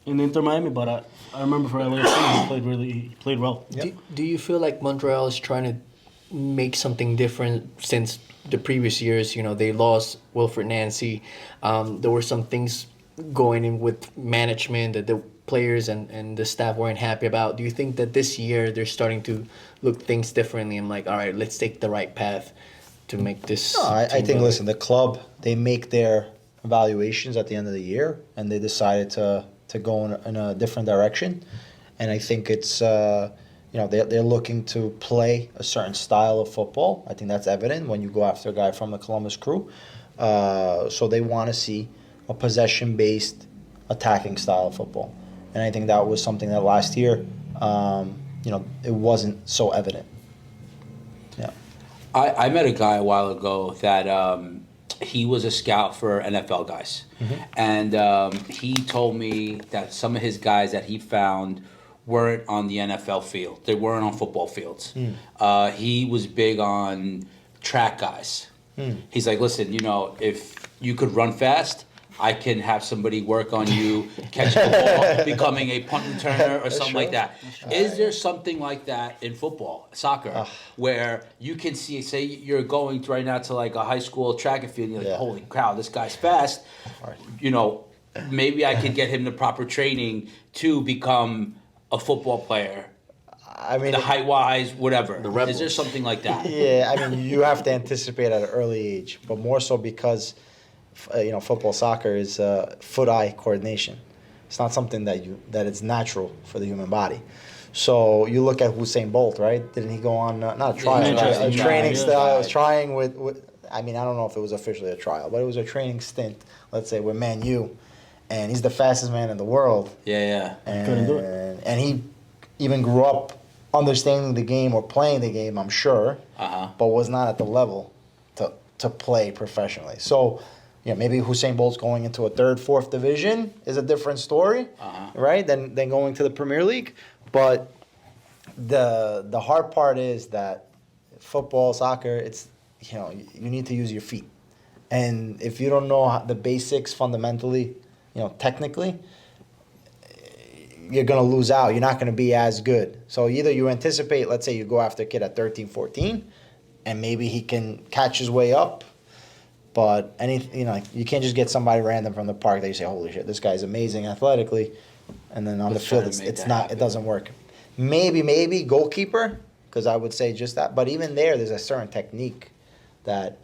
in Inter Miami, but I remember for LAFC he played well. Yep. Do you feel like Montreal is trying to make something different since the previous years? They lost Wilfred Nancy. There were some things going in with management that the players and the staff weren't happy about. Do you think that this year they're starting to look things differently and like, all right, let's take the right path to make this? No, I team think, better? listen, the club, they make their evaluations at the end of the year, and they decided to go in a different direction. And I think it's, they're looking to play a certain style of football. I think that's evident when you go after a guy from the Columbus Crew. So they want to see a possession-based attacking style of football. And I think that was something that last year, it wasn't so evident. Yeah. I met a guy a while ago that he was a scout for NFL guys. And he told me that some of his guys that he found weren't on the NFL field. They weren't on football fields. He was big on track guys. He's like, listen, if you could run fast, I can have somebody work on you catching the ball, becoming a punt returner or something like that. Is there something like that in football, soccer, where you can see, say you're going right now to like a high school track and field, and you're like, holy cow, this guy's fast. Maybe I could get him the proper training to become a football player. I mean, the height-wise, whatever. The Rebels. Is there something like that? Yeah, I mean, you have to anticipate at an early age, but more so because football, soccer is foot-eye coordination. It's not something that it's natural for the human body. So you look at Usain Bolt, right? Didn't he go on not a trial, a training style? I was trying with. I mean, I don't know if it was officially a trial, but it was a training stint. Let's say with Man U, and he's the fastest man in the world. Yeah. And, Couldn't do it. And he even grew up understanding the game or playing the game, I'm sure, but was not at the level to play professionally. So. Maybe Usain Bolt's going into a third, fourth division is a different story, right? Than going to the Premier League. But the hard part is that football, soccer, it's you need to use your feet, and if you don't know the basics fundamentally, technically, you're gonna lose out. You're not gonna be as good. So either you anticipate, let's say you go after a kid at 13, 14, and maybe he can catch his way up. But you can't just get somebody random from the park that you say, "Holy shit, this guy's amazing athletically," and then on the field, it's not. It doesn't work. Maybe goalkeeper, because I would say just that. But even there's a certain technique that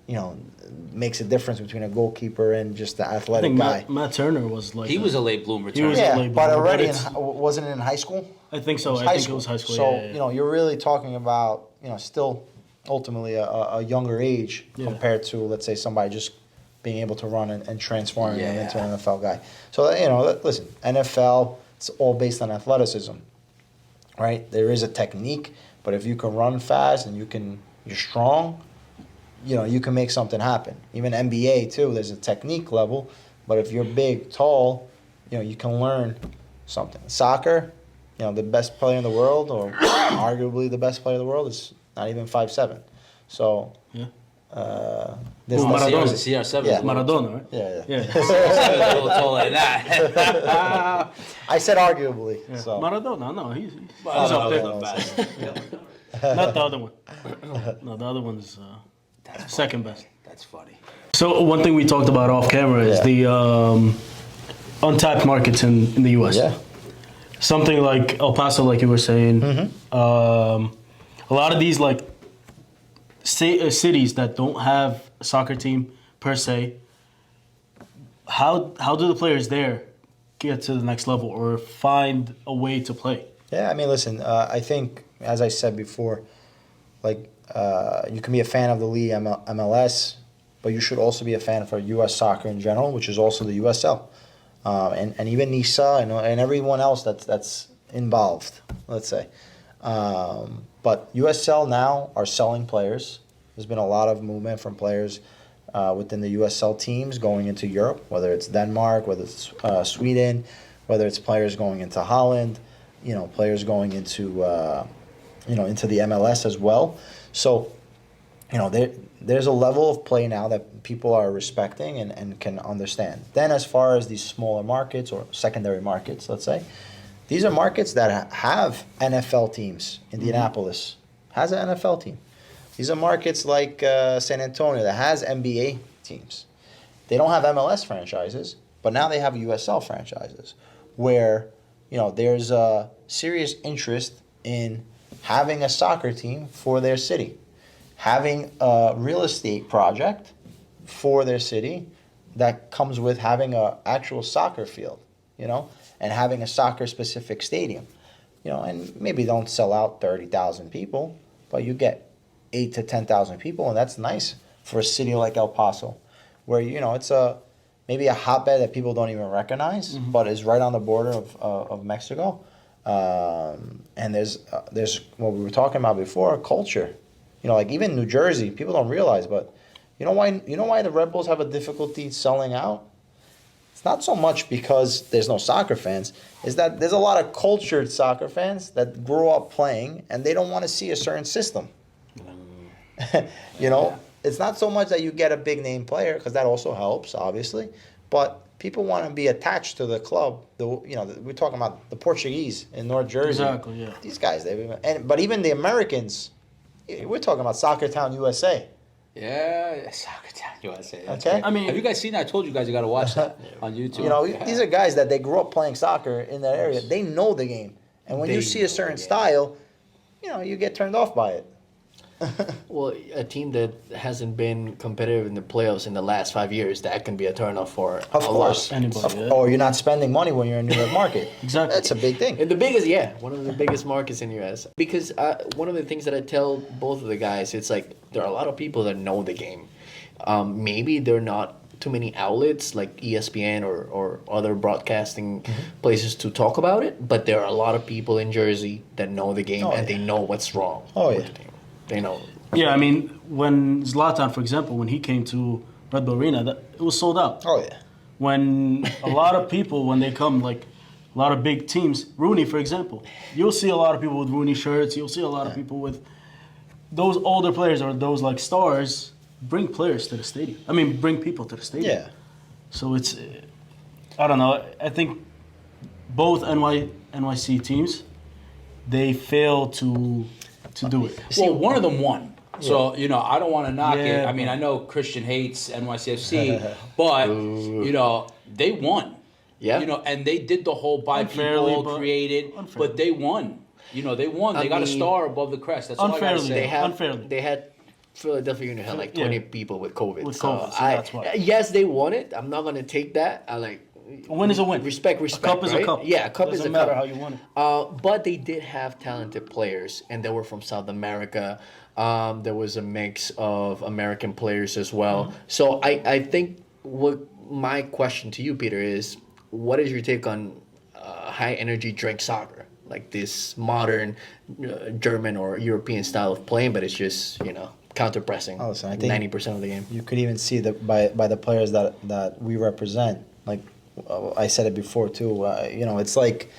makes a difference between a goalkeeper and just the I athletic think guy. Matt Turner was like He was a late bloomer. He was- Yeah, late but bloomer, already but wasn't it in high school? I think so. I think it was high school. So yeah. you're really talking about still ultimately a younger age compared to, let's say, somebody just being able to run and transforming him into an NFL guy. So listen, NFL, it's all based on athleticism, right? There is a technique, but if you can run fast and you're strong, you can make something happen. Even NBA too, there's a technique level, but if you're big, tall, you can learn something. Soccer, the best player in the world, or arguably the best player in the world, is not even 5'7". So. Maradona. CR7 Yeah. Maradona, right? Yeah. CR7 is a little taller than that. I said arguably. Yeah. So. Maradona, no, he's Well, up there. not bad. Not the other one. No, the other one's second best. That's funny. So one thing we talked about off camera is the untapped markets in the U.S. Yeah. Something like El Paso, like you were saying. A lot of these cities that don't have a soccer team per se. How do the players there get to the next level or find a way to play? Yeah, I mean, listen, I think, as I said before, like you can be a fan of the league MLS, but you should also be a fan for U.S. soccer in general, which is also the USL, and even NISA and everyone else that's involved. Let's say, but USL now are selling players. There's been a lot of movement from players within the USL teams going into Europe, whether it's Denmark, whether it's Sweden, whether it's players going into Holland, players going into into the MLS as well. So, there's a level of play now that people are respecting and can understand. Then as far as these smaller markets or secondary markets, let's say, these are markets that have NFL teams. Indianapolis has an NFL team. These are markets like San Antonio that has NBA teams. They don't have MLS franchises, but now they have USL franchises where, there's a serious interest in having a soccer team for their city, having a real estate project for their city that comes with having an actual soccer field, and having a soccer-specific stadium, and maybe don't sell out 30,000 people, but you get 8 to 10,000 people, and that's nice for a city like El Paso, where it's maybe a hotbed that people don't even recognize, but is right on the border of Mexico, and there's what we were talking about before, culture, like even New Jersey, people don't realize, but you know why the Red Bulls have a difficulty selling out? It's not so much because there's no soccer fans, is that there's a lot of cultured soccer fans that grew up playing and they don't want to see a certain system. It's not so much that you get a big name player, because that also helps, obviously, but people want to be attached to the club. We're talking about the Portuguese in North Jersey. Exactly, yeah. These guys, but even the Americans, we're talking about Soccer Town USA. Yeah, Soccer Town USA. That's Okay. great. I mean, have you guys seen that? I told you guys got to watch that on YouTube. These are guys that they grew up playing soccer in that area. They know the game, and when you see a certain style, you get turned off by it. Well, a team that hasn't been competitive in the playoffs in the last 5 years, that can be a turnoff for Of a course. lot. Anybody, yeah. Or you're not spending money when you're in New York market. Exactly. That's a big thing. And one of the biggest markets in the U.S. Because one of the things that I tell both of the guys, it's like there are a lot of people that know the game. Maybe there are not too many outlets like ESPN or other broadcasting places to talk about it, but there are a lot of people in Jersey that know the game and they know what's wrong with the team. They know. Yeah, I mean, when Zlatan, for example, when he came to Red Bull Arena, it was sold out. Oh, yeah. When a lot of people, when they come, like a lot of big teams, Rooney, for example, you'll see a lot of people with Rooney shirts. You'll see a lot of people with those older players or those like stars bring players to the stadium. I mean, bring people to the stadium. Yeah. So it's, I don't know. I think both NYC teams, they fail to do it. Well, one of them won. So, I don't want to knock it. Yeah, I mean, I know Christian hates NYCFC, but, they won. Yeah. And they did the whole by Unfairly, people but created, unfairly. but they won. They won. They got a star above the crest. That's all I got to Unfairly, say. Unfairly. They had Philadelphia Union had like 20 people with COVID. With so COVID, so that's why. Yes, they won it. I'm not gonna take that. I like. A win is a win. Respect. A cup is right? a cup. Yeah, a cup is a Doesn't cup. matter how you won it. But they did have talented players, and they were from South America. There was a mix of American players as well. So I think what my question to you, Peter, is what is your take on high energy drink soccer? Like this modern German or European style of playing, but it's just, counter pressing Oh, listen, I think 90% of the game. You could even see that by the players that we represent. Like I said it before too. It's like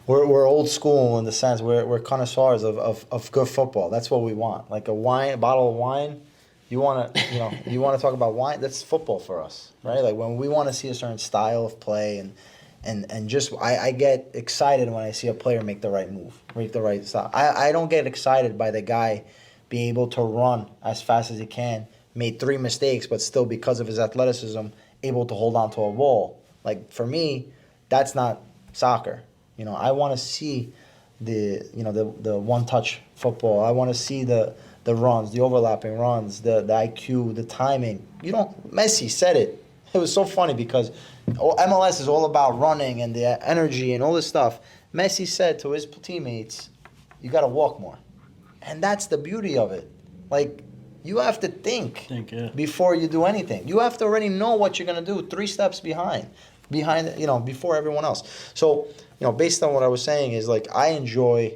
we're old school in the sense we're connoisseurs of good football. That's what we want. Like a bottle of wine. You want to talk about wine. That's football for us, right? Like when we want to see a certain style of play and just I get excited when I see a player make the right move, make the right style. I don't get excited by the guy being able to run as fast as he can, made 3 mistakes, but still because of his athleticism, able to hold on to a ball. Like for me, that's not soccer. I want to see the one-touch football. I want to see the runs, the overlapping runs, the IQ, the timing. Messi said it. It was so funny because MLS is all about running and the energy and all this stuff. Messi said to his teammates, "You got to walk more." And that's the beauty of it. Like, you have to think yeah. before you do anything. You have to already know what you're going to do 3 steps behind, before everyone else. So, based on what I was saying is, like, I enjoy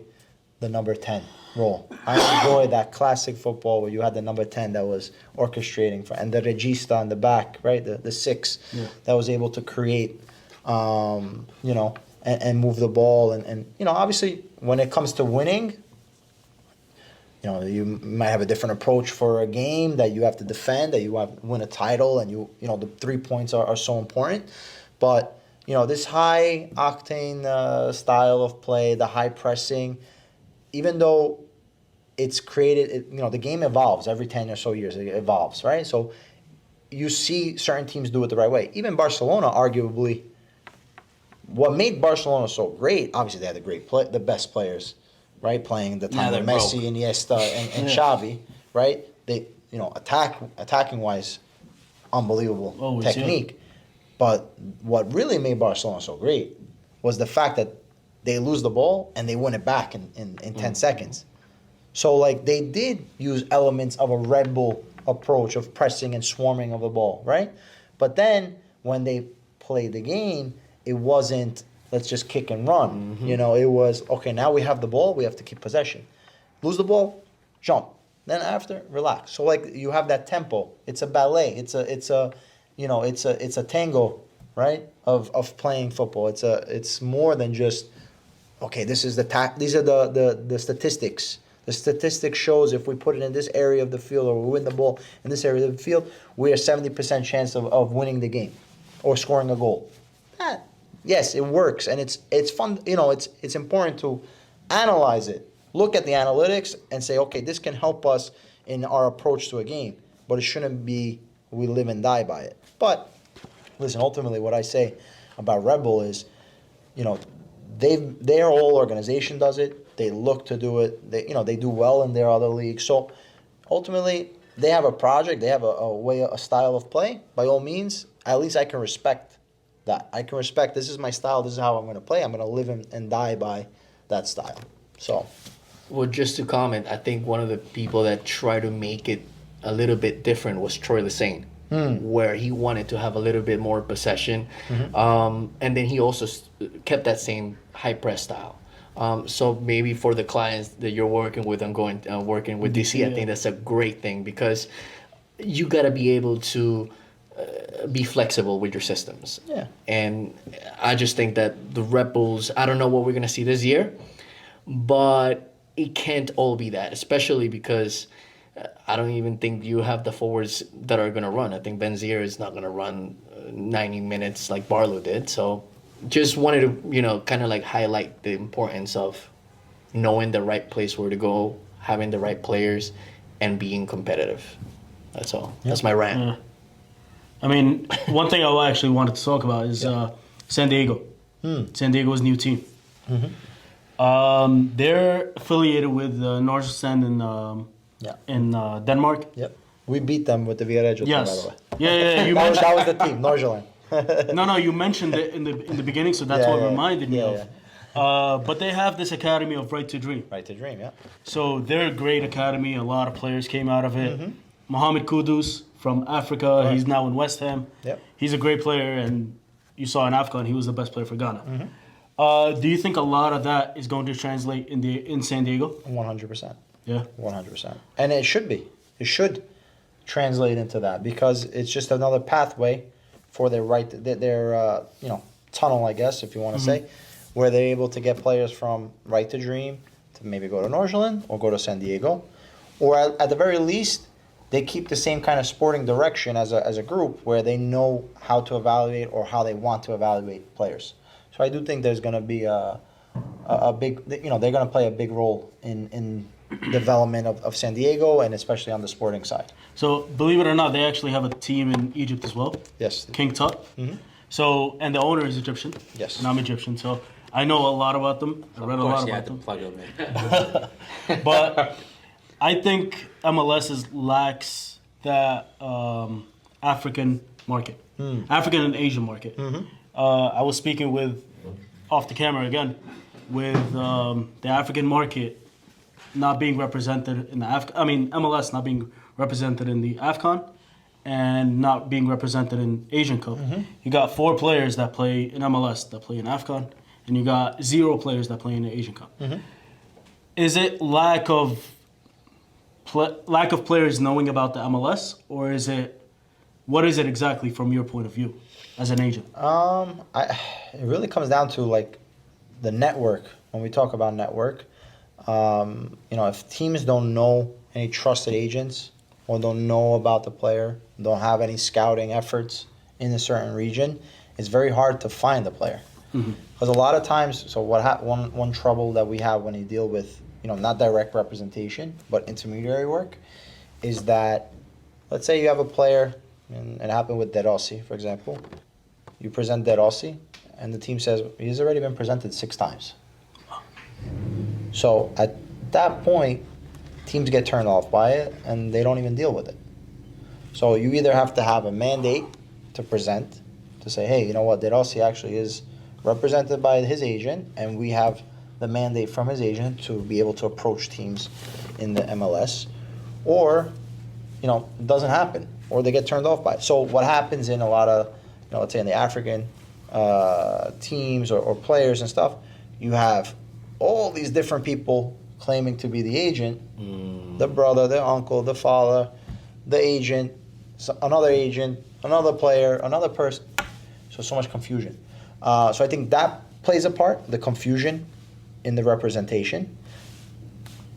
the number 10 role. I enjoy that classic football where you had the number 10 that was orchestrating and the regista on the back, right? The 6 that was able to create, and move the ball. And obviously, when it comes to winning, you might have a different approach for a game that you have to defend, that you have to win a title, and the 3 points are so important. But, this high octane style of play, the high pressing, even though it's created, the game evolves every 10 or so years. It evolves, right? So you see certain teams do it the right way. Even Barcelona, arguably, what made Barcelona so great, obviously they had the best players, right? Playing the time of Messi, Iniesta, and Xavi, right? They, attacking wise, unbelievable technique. Yeah. But what really made Barcelona so great was the fact that they lose the ball and they win it back in 10 seconds. So, like, they did use elements of a Red Bull approach of pressing and swarming of the ball, right? But then when they played the game, it wasn't, let's just kick and run. It was, okay, now we have the ball, we have to keep possession. Lose the ball, jump. Then after, relax. So, like, you have that tempo. It's a ballet. It's a tango, right? Of playing football. It's more than just, okay, this is these are the statistics. The statistics shows if we put it in this area of the field or we win the ball in this area of the field, we have 70% chance of winning the game or scoring a goal. Yes, it works, and it's fun. It's important to analyze it, look at the analytics, and say, okay, this can help us in our approach to a game, but it shouldn't be we live and die by it. But listen, ultimately, what I say about Red Bull is, their whole organization does it. They look to do it. They do well in their other leagues. So ultimately, they have a project. They have a style of play. By all means, at least I can respect that. I can respect, this is my style. This is how I'm going to play. I'm going to live and die by that style. So, well, just to comment, I think one of the people that tried to make it a little bit different was Troy Lesesne, where he wanted to have a little bit more possession, and then he also kept that same high press style. So maybe for the clients that you're working with and working with DC, I think that's a great thing, because you got to be able to be flexible with your systems. Yeah. And I just think that the Red Bulls, I don't know what we're going to see this year, but it can't all be that, especially because I don't even think you have the forwards that are going to run. I think Benzier is not going to run 90 minutes like Barlow did. So just wanted to, kind of like highlight the importance of knowing the right place where to go, having the right players, and being competitive. That's all. Yep. That's my rant. Yeah. I mean, one thing I actually wanted to talk about is San Diego. San Diego's new team. They're affiliated with Nordsjælland in Denmark. Yep. We beat them with the Viareggio team, by the way. Yeah. You that was the team, Nordsjælland. No, you mentioned it in the beginning, so that's what reminded me of. But they have this academy of Right to Dream. Right to Dream, yeah. So they're a great academy. A lot of players came out of it. Mohamed Kudus from Africa, he's now in West Ham. Yep. He's a great player, and you saw in AFCON, he was the best player for Ghana. Do you think a lot of that is going to translate in San Diego? 100%. Yeah. 100%. And it should be. It should translate into that, because it's just another pathway for their tunnel, I guess, if you want to say, where they're able to get players from Right to Dream to maybe go to Nordsjælland or go to San Diego, or at the very least, they keep the same kind of sporting direction as a group, where they know how to evaluate or how they want to evaluate players. So I do think there's going to be a big, they're going to play a big role in development of San Diego, and especially on the sporting side. So believe it or not, they actually have a team in Egypt as well. Yes. King Tut. So, and the owner is Egyptian. Yes. And I'm Egyptian, so I know a lot about them. I read a lot about them. Plug them in. But I think MLS lacks that African market, African and Asian market. I was speaking off the camera again, with the African market. not being represented in the MLS not being represented in the AFCON and not being represented in Asian Cup. You got 4 players that play in MLS that play in AFCON, and you got 0 players that play in the Asian Cup. Is it lack of players knowing about the MLS, or is it, what is it exactly from your point of view as an agent? It really comes down to like the network. When we talk about network, if teams don't know any trusted agents or don't know about the player, don't have any scouting efforts in a certain region, it's very hard to find the player. Because a lot of times, so one trouble that we have when you deal with, not direct representation, but intermediary work, is that, let's say you have a player, and it happened with De Rossi, for example. You present De Rossi, and the team says, he's already been presented 6 times. So at that point, teams get turned off by it, and they don't even deal with it. So you either have to have a mandate to present, to say, hey, you know what, De Rossi actually is represented by his agent, and we have the mandate from his agent to be able to approach teams in the MLS, or, it doesn't happen, or they get turned off by it. So what happens in a lot of, let's say in the African teams or players and stuff, you have all these different people claiming to be the agent, the brother, the uncle, the father, the agent, another player, another person. So much confusion. So I think that plays a part, the confusion in the representation,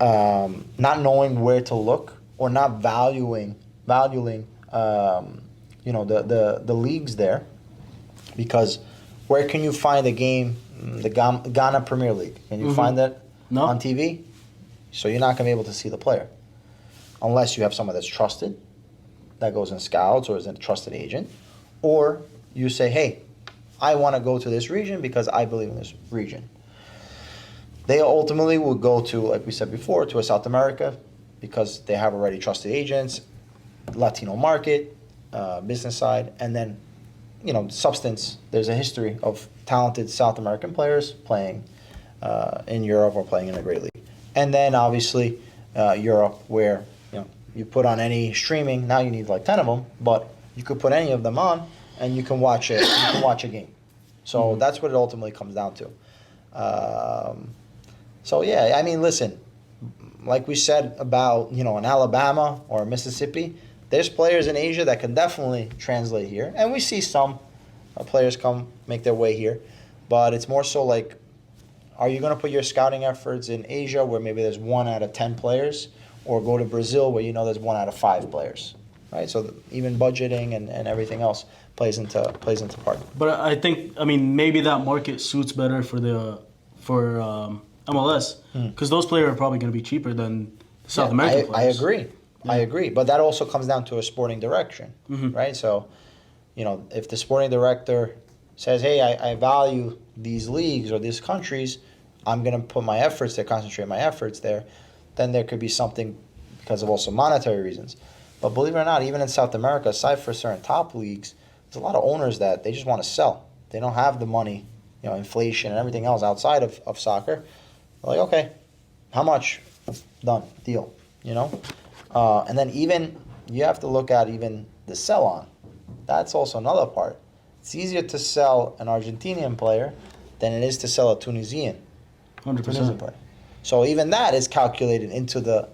not knowing where to look or not valuing the leagues there, because where can you find a game, the Ghana Premier League? Can you find that on TV? So you're not going to be able to see the player unless you have someone that's trusted, that goes in scouts or is a trusted agent, or you say, hey, I want to go to this region because I believe in this region. They ultimately will go to, like we said before, to a South America because they have already trusted agents, Latino market, business side, and then, substance. There's a history of talented South American players playing in Europe or playing in a great league. And then obviously Europe, where you put on any streaming. Now you need like 10 of them, but you could put any of them on, and you can watch it. You can watch a game. So that's what it ultimately comes down to. Listen, like we said about in Alabama or Mississippi, there's players in Asia that can definitely translate here, and we see some players come make their way here, but it's more so like, are you going to put your scouting efforts in Asia where maybe there's 1 out of 10 players, or go to Brazil where there's 1 out of 5 players, right? So even budgeting and everything else plays into part. But I think, maybe that market suits better for MLS, because those players are probably going to be cheaper than South American players. I agree. But that also comes down to a sporting direction, right? So, if the sporting director says, hey, I value these leagues or these countries, I'm going to put my efforts there, concentrate my efforts there, then there could be something because of also monetary reasons. But believe it or not, even in South America, aside for certain top leagues, there's a lot of owners that they just want to sell. They don't have the money, inflation and everything else outside of soccer. They're like, okay, how much? Done. Deal. And then even you have to look at even the sell-on. That's also another part. It's easier to sell an Argentinian player than it is to sell a Tunisian 100%. player. So even that is calculated into the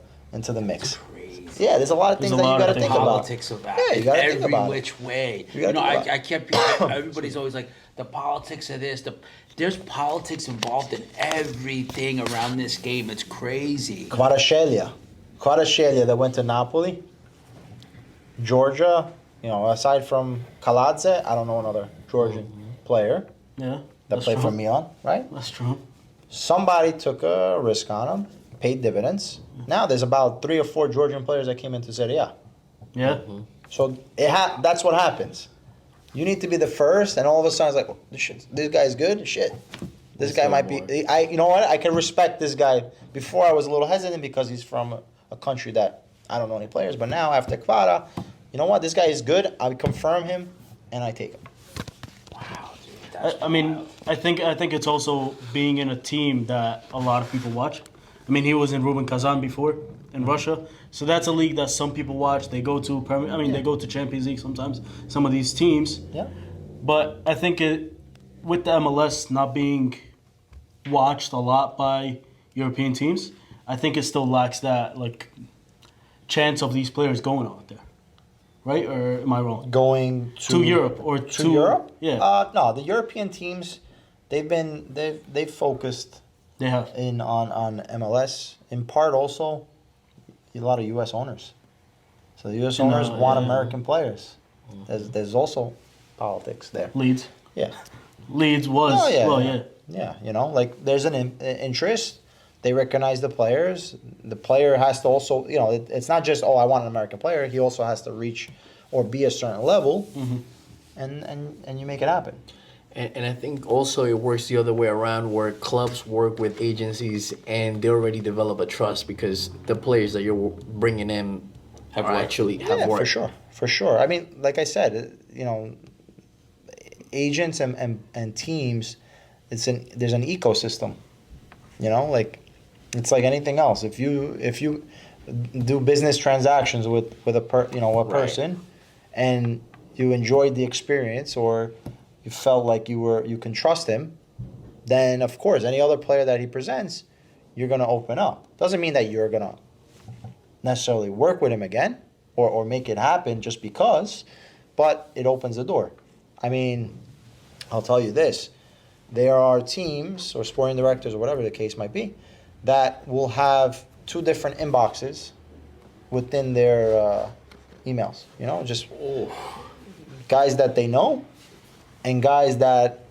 mix. Crazy. Yeah, there's a lot of things that you got to think about. Politics of that. Yeah, you got to think about every which way. I kept. Everybody's always like the politics of this. There's politics involved in everything around this game. It's crazy. Kvaratskhelia that went to Napoli. Georgia, aside from Kaladze, I don't know another Georgian player that played for Milan, right? That's true. Somebody took a risk on him, paid dividends. Now there's about 3 or 4 Georgian players that came into Serie A. Yeah. So that's what happens. You need to be the first, and all of a sudden it's like, this guy's good. Shit, this guy might be. You know what? I can respect this guy. Before I was a little hesitant because he's from a country that I don't know any players, but now after Kvara, you know what? This guy is good. I confirm him, and I take him. Wow, dude. I think it's also being in a team that a lot of people watch. I mean, he was in Rubin Kazan before in Russia. So that's a league that some people watch. They go to they go to Champions League sometimes. Some of these teams. Yeah. But I think with the MLS not being watched a lot by European teams, I think it still lacks that like chance of these players going out there, right? Or am I wrong? Going To Europe or to Europe? Yeah, No, the European teams, they've focused they have. on MLS. In part, also a lot of U.S. owners. So the U.S. owners want American players. There's also politics there. Leeds. Yeah. Leeds was Yeah, you know, like there's an interest. They recognize the players. The player has to also, you know, it's not just, I want an American player. He also has to reach or be a certain level, and you make it happen. And I think also it works the other way around, where clubs work with agencies and they already develop a trust because the players that you're bringing in have worked. For sure. I mean, like I said, you know, agents and teams, there's an ecosystem. You know, like it's like anything else. If you do business transactions with a person, and you enjoyed the experience or you felt like you can trust him, then of course any other player that he presents, you're gonna open up. Doesn't mean that you're gonna necessarily work with him again or make it happen just because, but it opens the door. I mean, I'll tell you this. There are teams or sporting directors or whatever the case might be that will have two different inboxes within their emails. You know, just guys that they know and guys that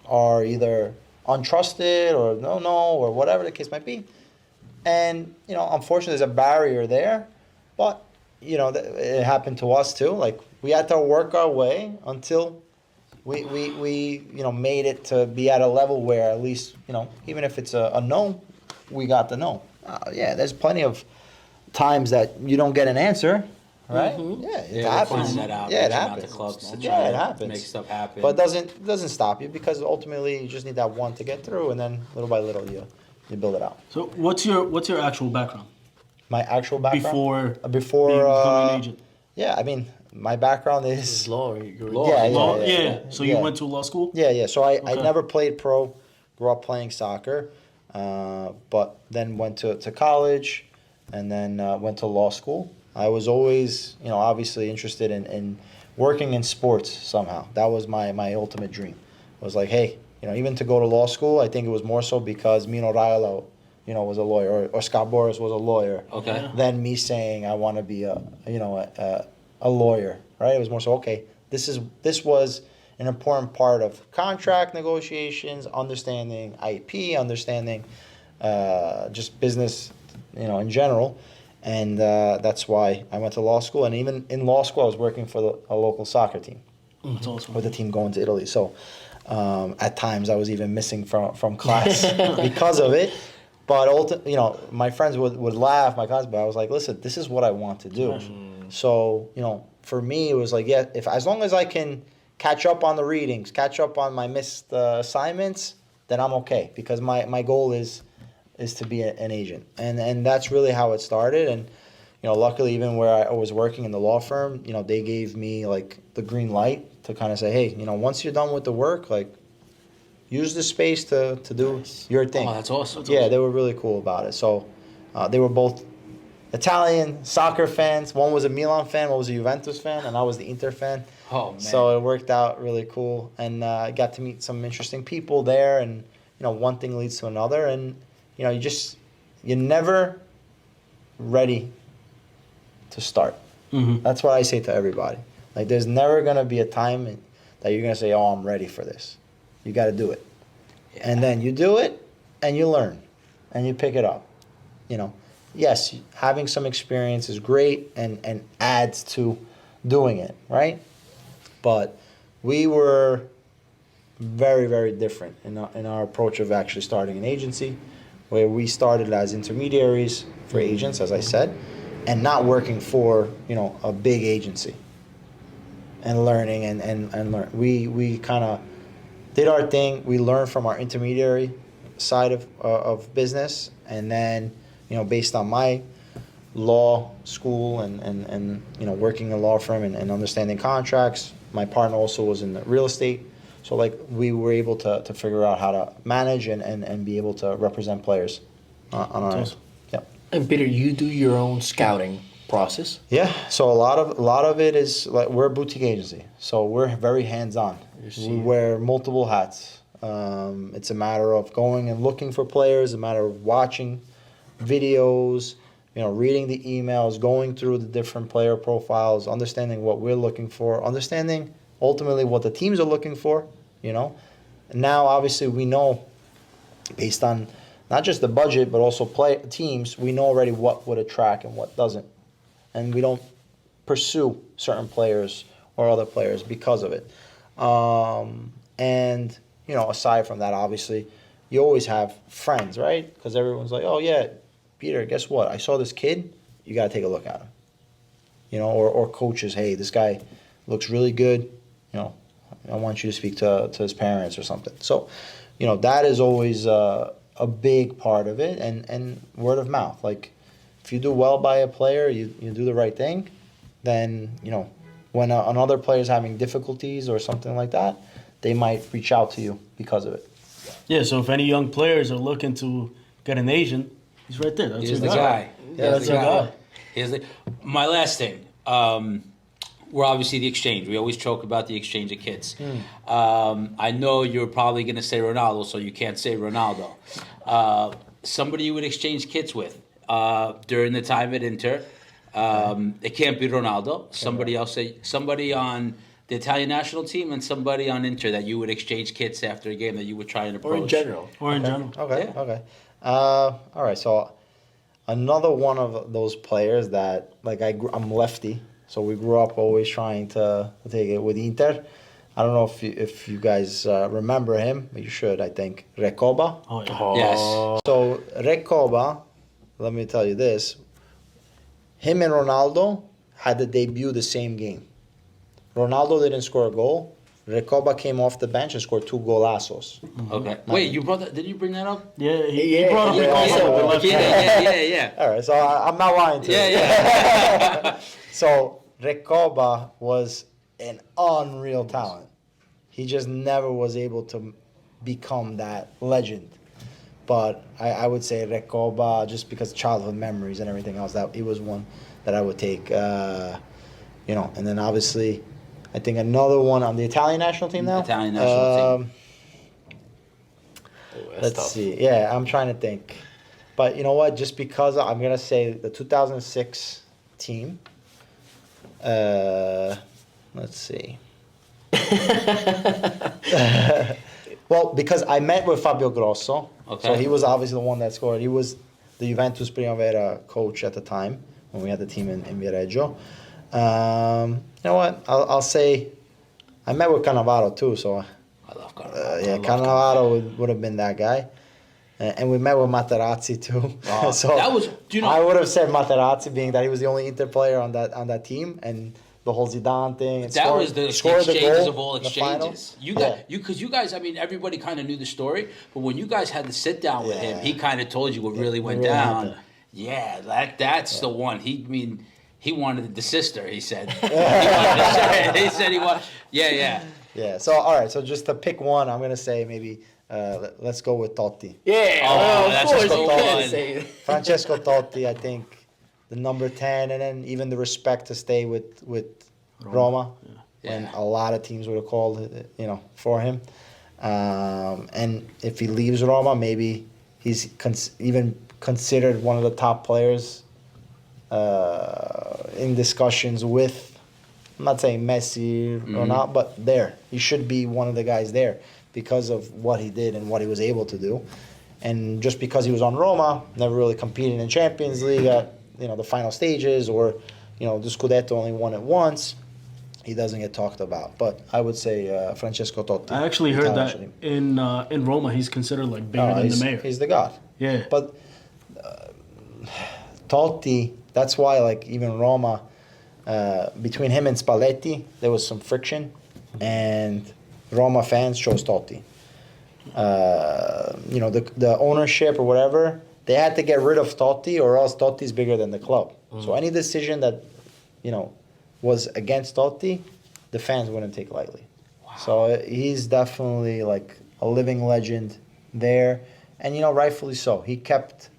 are either untrusted or no or whatever the case might be. And, you know, unfortunately there's a barrier there, but, you know, it happened to us too. Like we had to work our way until we you know, made it to be at a level where at least, you know, even if it's a no, we got the no. Yeah, there's plenty of times that you don't get an answer, right? Yeah, it happens. That out, yeah, it out happens. to clubs to try Yeah, it to happens. make stuff happen. But it doesn't stop you because ultimately you just need that one to get through, and then little by little you build it out. So what's your actual background? My actual background Before becoming an agent? Yeah, I mean, my background is Law. Yeah. So you went to law school? Yeah. So I Okay. never played pro. Grew up playing soccer, but then went to college, and then went to law school. I was always, you know, obviously interested in working in sports somehow. That was my ultimate dream. I was like, hey, you know, even to go to law school, I think it was more so because Mino Raiola, you know, was a lawyer, or Scott Boras was a lawyer. Okay. Than me saying I want to be a lawyer, right? It was more so, okay, this was an important part of contract negotiations, understanding IP, understanding just business, you know, in general. And that's why I went to law school. And even in law school, I was working for a local soccer team. That's awesome. With the team going to Italy. So at times I was even missing from class because of it. But you know, my friends would laugh, my class, but I was like, listen, this is what I want to do. So, you know, for me, it was like, yeah, as long as I can catch up on the readings, catch up on my missed assignments, then I'm okay. Because my goal is to be an agent. And that's really how it started. And, you know, luckily, even where I was working in the law firm, you know, they gave me, like, the green light to kind of say, hey, you know, once you're done with the work, like, use the space to do your thing. Oh, that's awesome. Yeah, they were really cool about it. So they were both Italian soccer fans. One was a Milan fan, one was a Juventus fan, and I was the Inter fan. Oh, man. So it worked out really cool. And I got to meet some interesting people there. And, you know, one thing leads to another. And, you know, you're never ready to start. That's what I say to everybody. Like, there's never going to be a time that you're going to say, oh, I'm ready for this. You got to do it. Yeah. And then you do it, and you learn, and you pick it up. You know, yes, having some experience is great and adds to doing it, right? But we were very, very different in our approach of actually starting an agency, where we started as intermediaries for agents, as I said, and not working for, you know, a big agency. And learning and learn. We kind of did our thing. We learned from our intermediary side of business, and then based on my law school and working in a law firm and understanding contracts, my partner also was in the real estate. So like we were able to figure out how to manage and be able to represent players on our end. awesome. Yep. And Peter, you do your own scouting process. Yeah. So a lot of it is like we're a boutique agency, so we're very hands on. We wear multiple hats. It's a matter of going and looking for players, a matter of watching videos, reading the emails, going through the different player profiles, understanding what we're looking for, understanding ultimately what the teams are looking for, Now, obviously, we know based on not just the budget, but also teams, we know already what would attract and what doesn't. And we don't pursue certain players or other players because of it. And, aside from that, obviously, you always have friends, right? Because everyone's like, oh, yeah, Peter, guess what? I saw this kid. You got to take a look at him. Or coaches, hey, this guy looks really good. I want you to speak to his parents or something. So, that is always a big part of it. And word of mouth. Like, if you do well by a player, you do the right thing, then, when another player is having difficulties or something like that, they might reach out to you because of it. Yeah, so if any young players are looking to get an agent, he's right there. That's Here's your the guy. Yeah, that's your guy. Here's my last thing. We're obviously the exchange. We always joke about the exchange of kids. I know you're probably going to say Ronaldo, so you can't say Ronaldo. Somebody you would exchange kits with during the time at Inter. It can't be Ronaldo. Somebody on the Italian national team and somebody on Inter that you would exchange kits after a game that you would try and approach. Or in general. Okay. Yeah. Okay. All right. So another one of those players that I'm lefty, so we grew up always trying to take it with Inter. I don't know if you guys remember him, but you should. I think Recoba. Oh, yeah. Yes. So Recoba, let me tell you this: him and Ronaldo had the debut the same game. Ronaldo didn't score a goal. Recoba came off the bench and scored 2 golazos. Okay. Wait, you brought that? Did you bring that up? Yeah, he brought up the yeah, goal yeah. from the left hand. Yeah. All right, so I'm not lying to you. Yeah. So Recoba was an unreal talent. He just never was able to become that legend. But I would say Recoba, just because childhood memories and everything else, that he was one that I would take. And then obviously, I think another one on the Italian national team now. Italian national team. Let's see. Yeah, I'm trying to think. But you know what? Just because I'm going to say the 2006 team. Let's see. Well, because I met with Fabio Grosso. Okay. So he was obviously the one that scored. He was the Juventus Primavera coach at the time when we had the team in Viareggio. You know what? I'll say I met with Cannavaro too. So I love Cannavaro. Cannavaro would have been that guy. And we met with Materazzi too. So that was. I would have said Materazzi, being that he was the only Inter player on that team, and the whole Zidane thing. And That was the exchanges of all in the final. exchanges. You guys. I mean, everybody kind of knew the story, but when you guys had to sit down with him, he kind of told you what really went down. happened. Yeah, that's the one. He wanted the sister. He said. He said he wanted. Yeah. Yeah. So all right. So just to pick one, I'm gonna say maybe let's go with Totti. Yeah, Oh, that's of course a you good can't one. say it. Francesco Totti, I think, the number 10, and then even the respect to stay with Roma, when Yeah. a lot of teams would have called, for him. And if he leaves Roma, maybe he's even considered one of the top players in discussions with, I'm not saying Messi or not, but there. He should be one of the guys there because of what he did and what he was able to do. And just because he was on Roma, never really competed in Champions League at the final stages, or the Scudetto only won it once, he doesn't get talked about. But I would say Francesco Totti. I actually heard that Italian. in Roma he's considered like bigger than the mayor. He's the god. Yeah. But Totti, that's why even Roma, between him and Spalletti, there was some friction, and Roma fans chose Totti. the ownership or whatever, they had to get rid of Totti, or else Totti's bigger than the club. So any decision that, was against Totti, the fans wouldn't take lightly. Wow. So he's definitely like a living legend there, and rightfully so. He kept,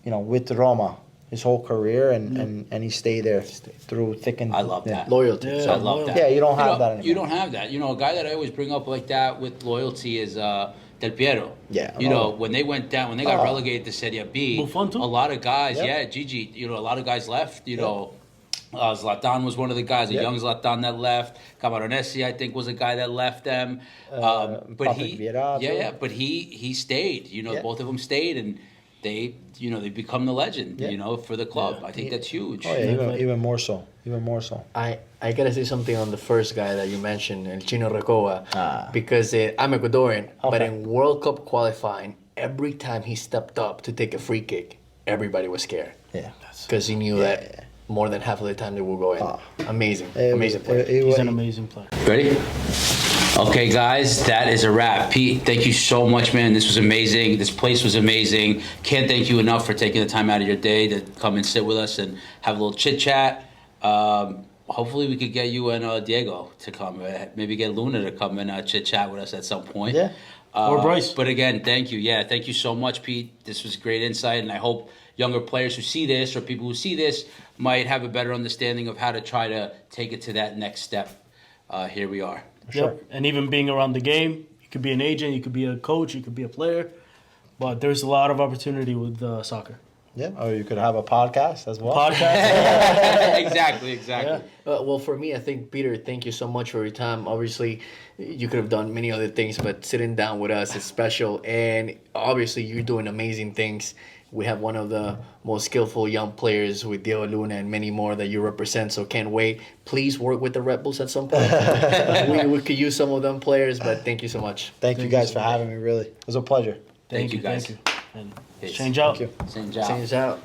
with Roma his whole career, and he stayed there through thick and I love that. Loyalty. Yeah. I love that. Yeah, you don't have that anymore. You don't have that. A guy that I always bring up like that with loyalty is Del Piero. Yeah. When they went down, when they got relegated to Serie B, Buffon too? a lot of guys, Yep. Gigi, a lot of guys left, Zlatan was one of the guys, a young Zlatan that left. Camoranesi, I think, was a guy that left them. But Patrick Vieira, too. but he stayed. Both of them stayed, and they become the legend. For the club. I think that's huge. Oh yeah, even more so. I gotta say something on the first guy that you mentioned, El Chino Recoba, because I'm Ecuadorian, but in World Cup qualifying, every time he stepped up to take a free kick, everybody was scared. Yeah. Because he knew that more than half of the time they will go in. Amazing player. He's an amazing player. Ready? Okay, guys, that is a wrap. Pete, thank you so much, man. This was amazing. This place was amazing. Can't thank you enough for taking the time out of your day to come and sit with us and have a little chit-chat. Hopefully we could get you and Diego to come. Maybe get Luna to come and chit-chat with us at some point. Yeah. Or Bryce. But again, thank you. Yeah, thank you so much, Pete. This was great insight, and I hope younger players who see this or people who see this might have a better understanding of how to try to take it to that next step. Here we are. Sure. Yep. And even being around the game, you could be an agent, you could be a coach, you could be a player, but there's a lot of opportunity with soccer. Yeah. Or you could have a podcast as well. Podcast. Exactly. Well, for me, I think, Peter, thank you so much for your time. Obviously, you could have done many other things, but sitting down with us is special. And obviously, you're doing amazing things. We have one of the most skillful young players with Diego Luna and many more that you represent, so can't wait. Please work with the Red Bulls at some point. we could use some of them players, but thank you so much. Thank you guys for having me, really. It was a pleasure. Thank you, guys. Thank you. And Peace. change out. Thank you. Change out. Change out.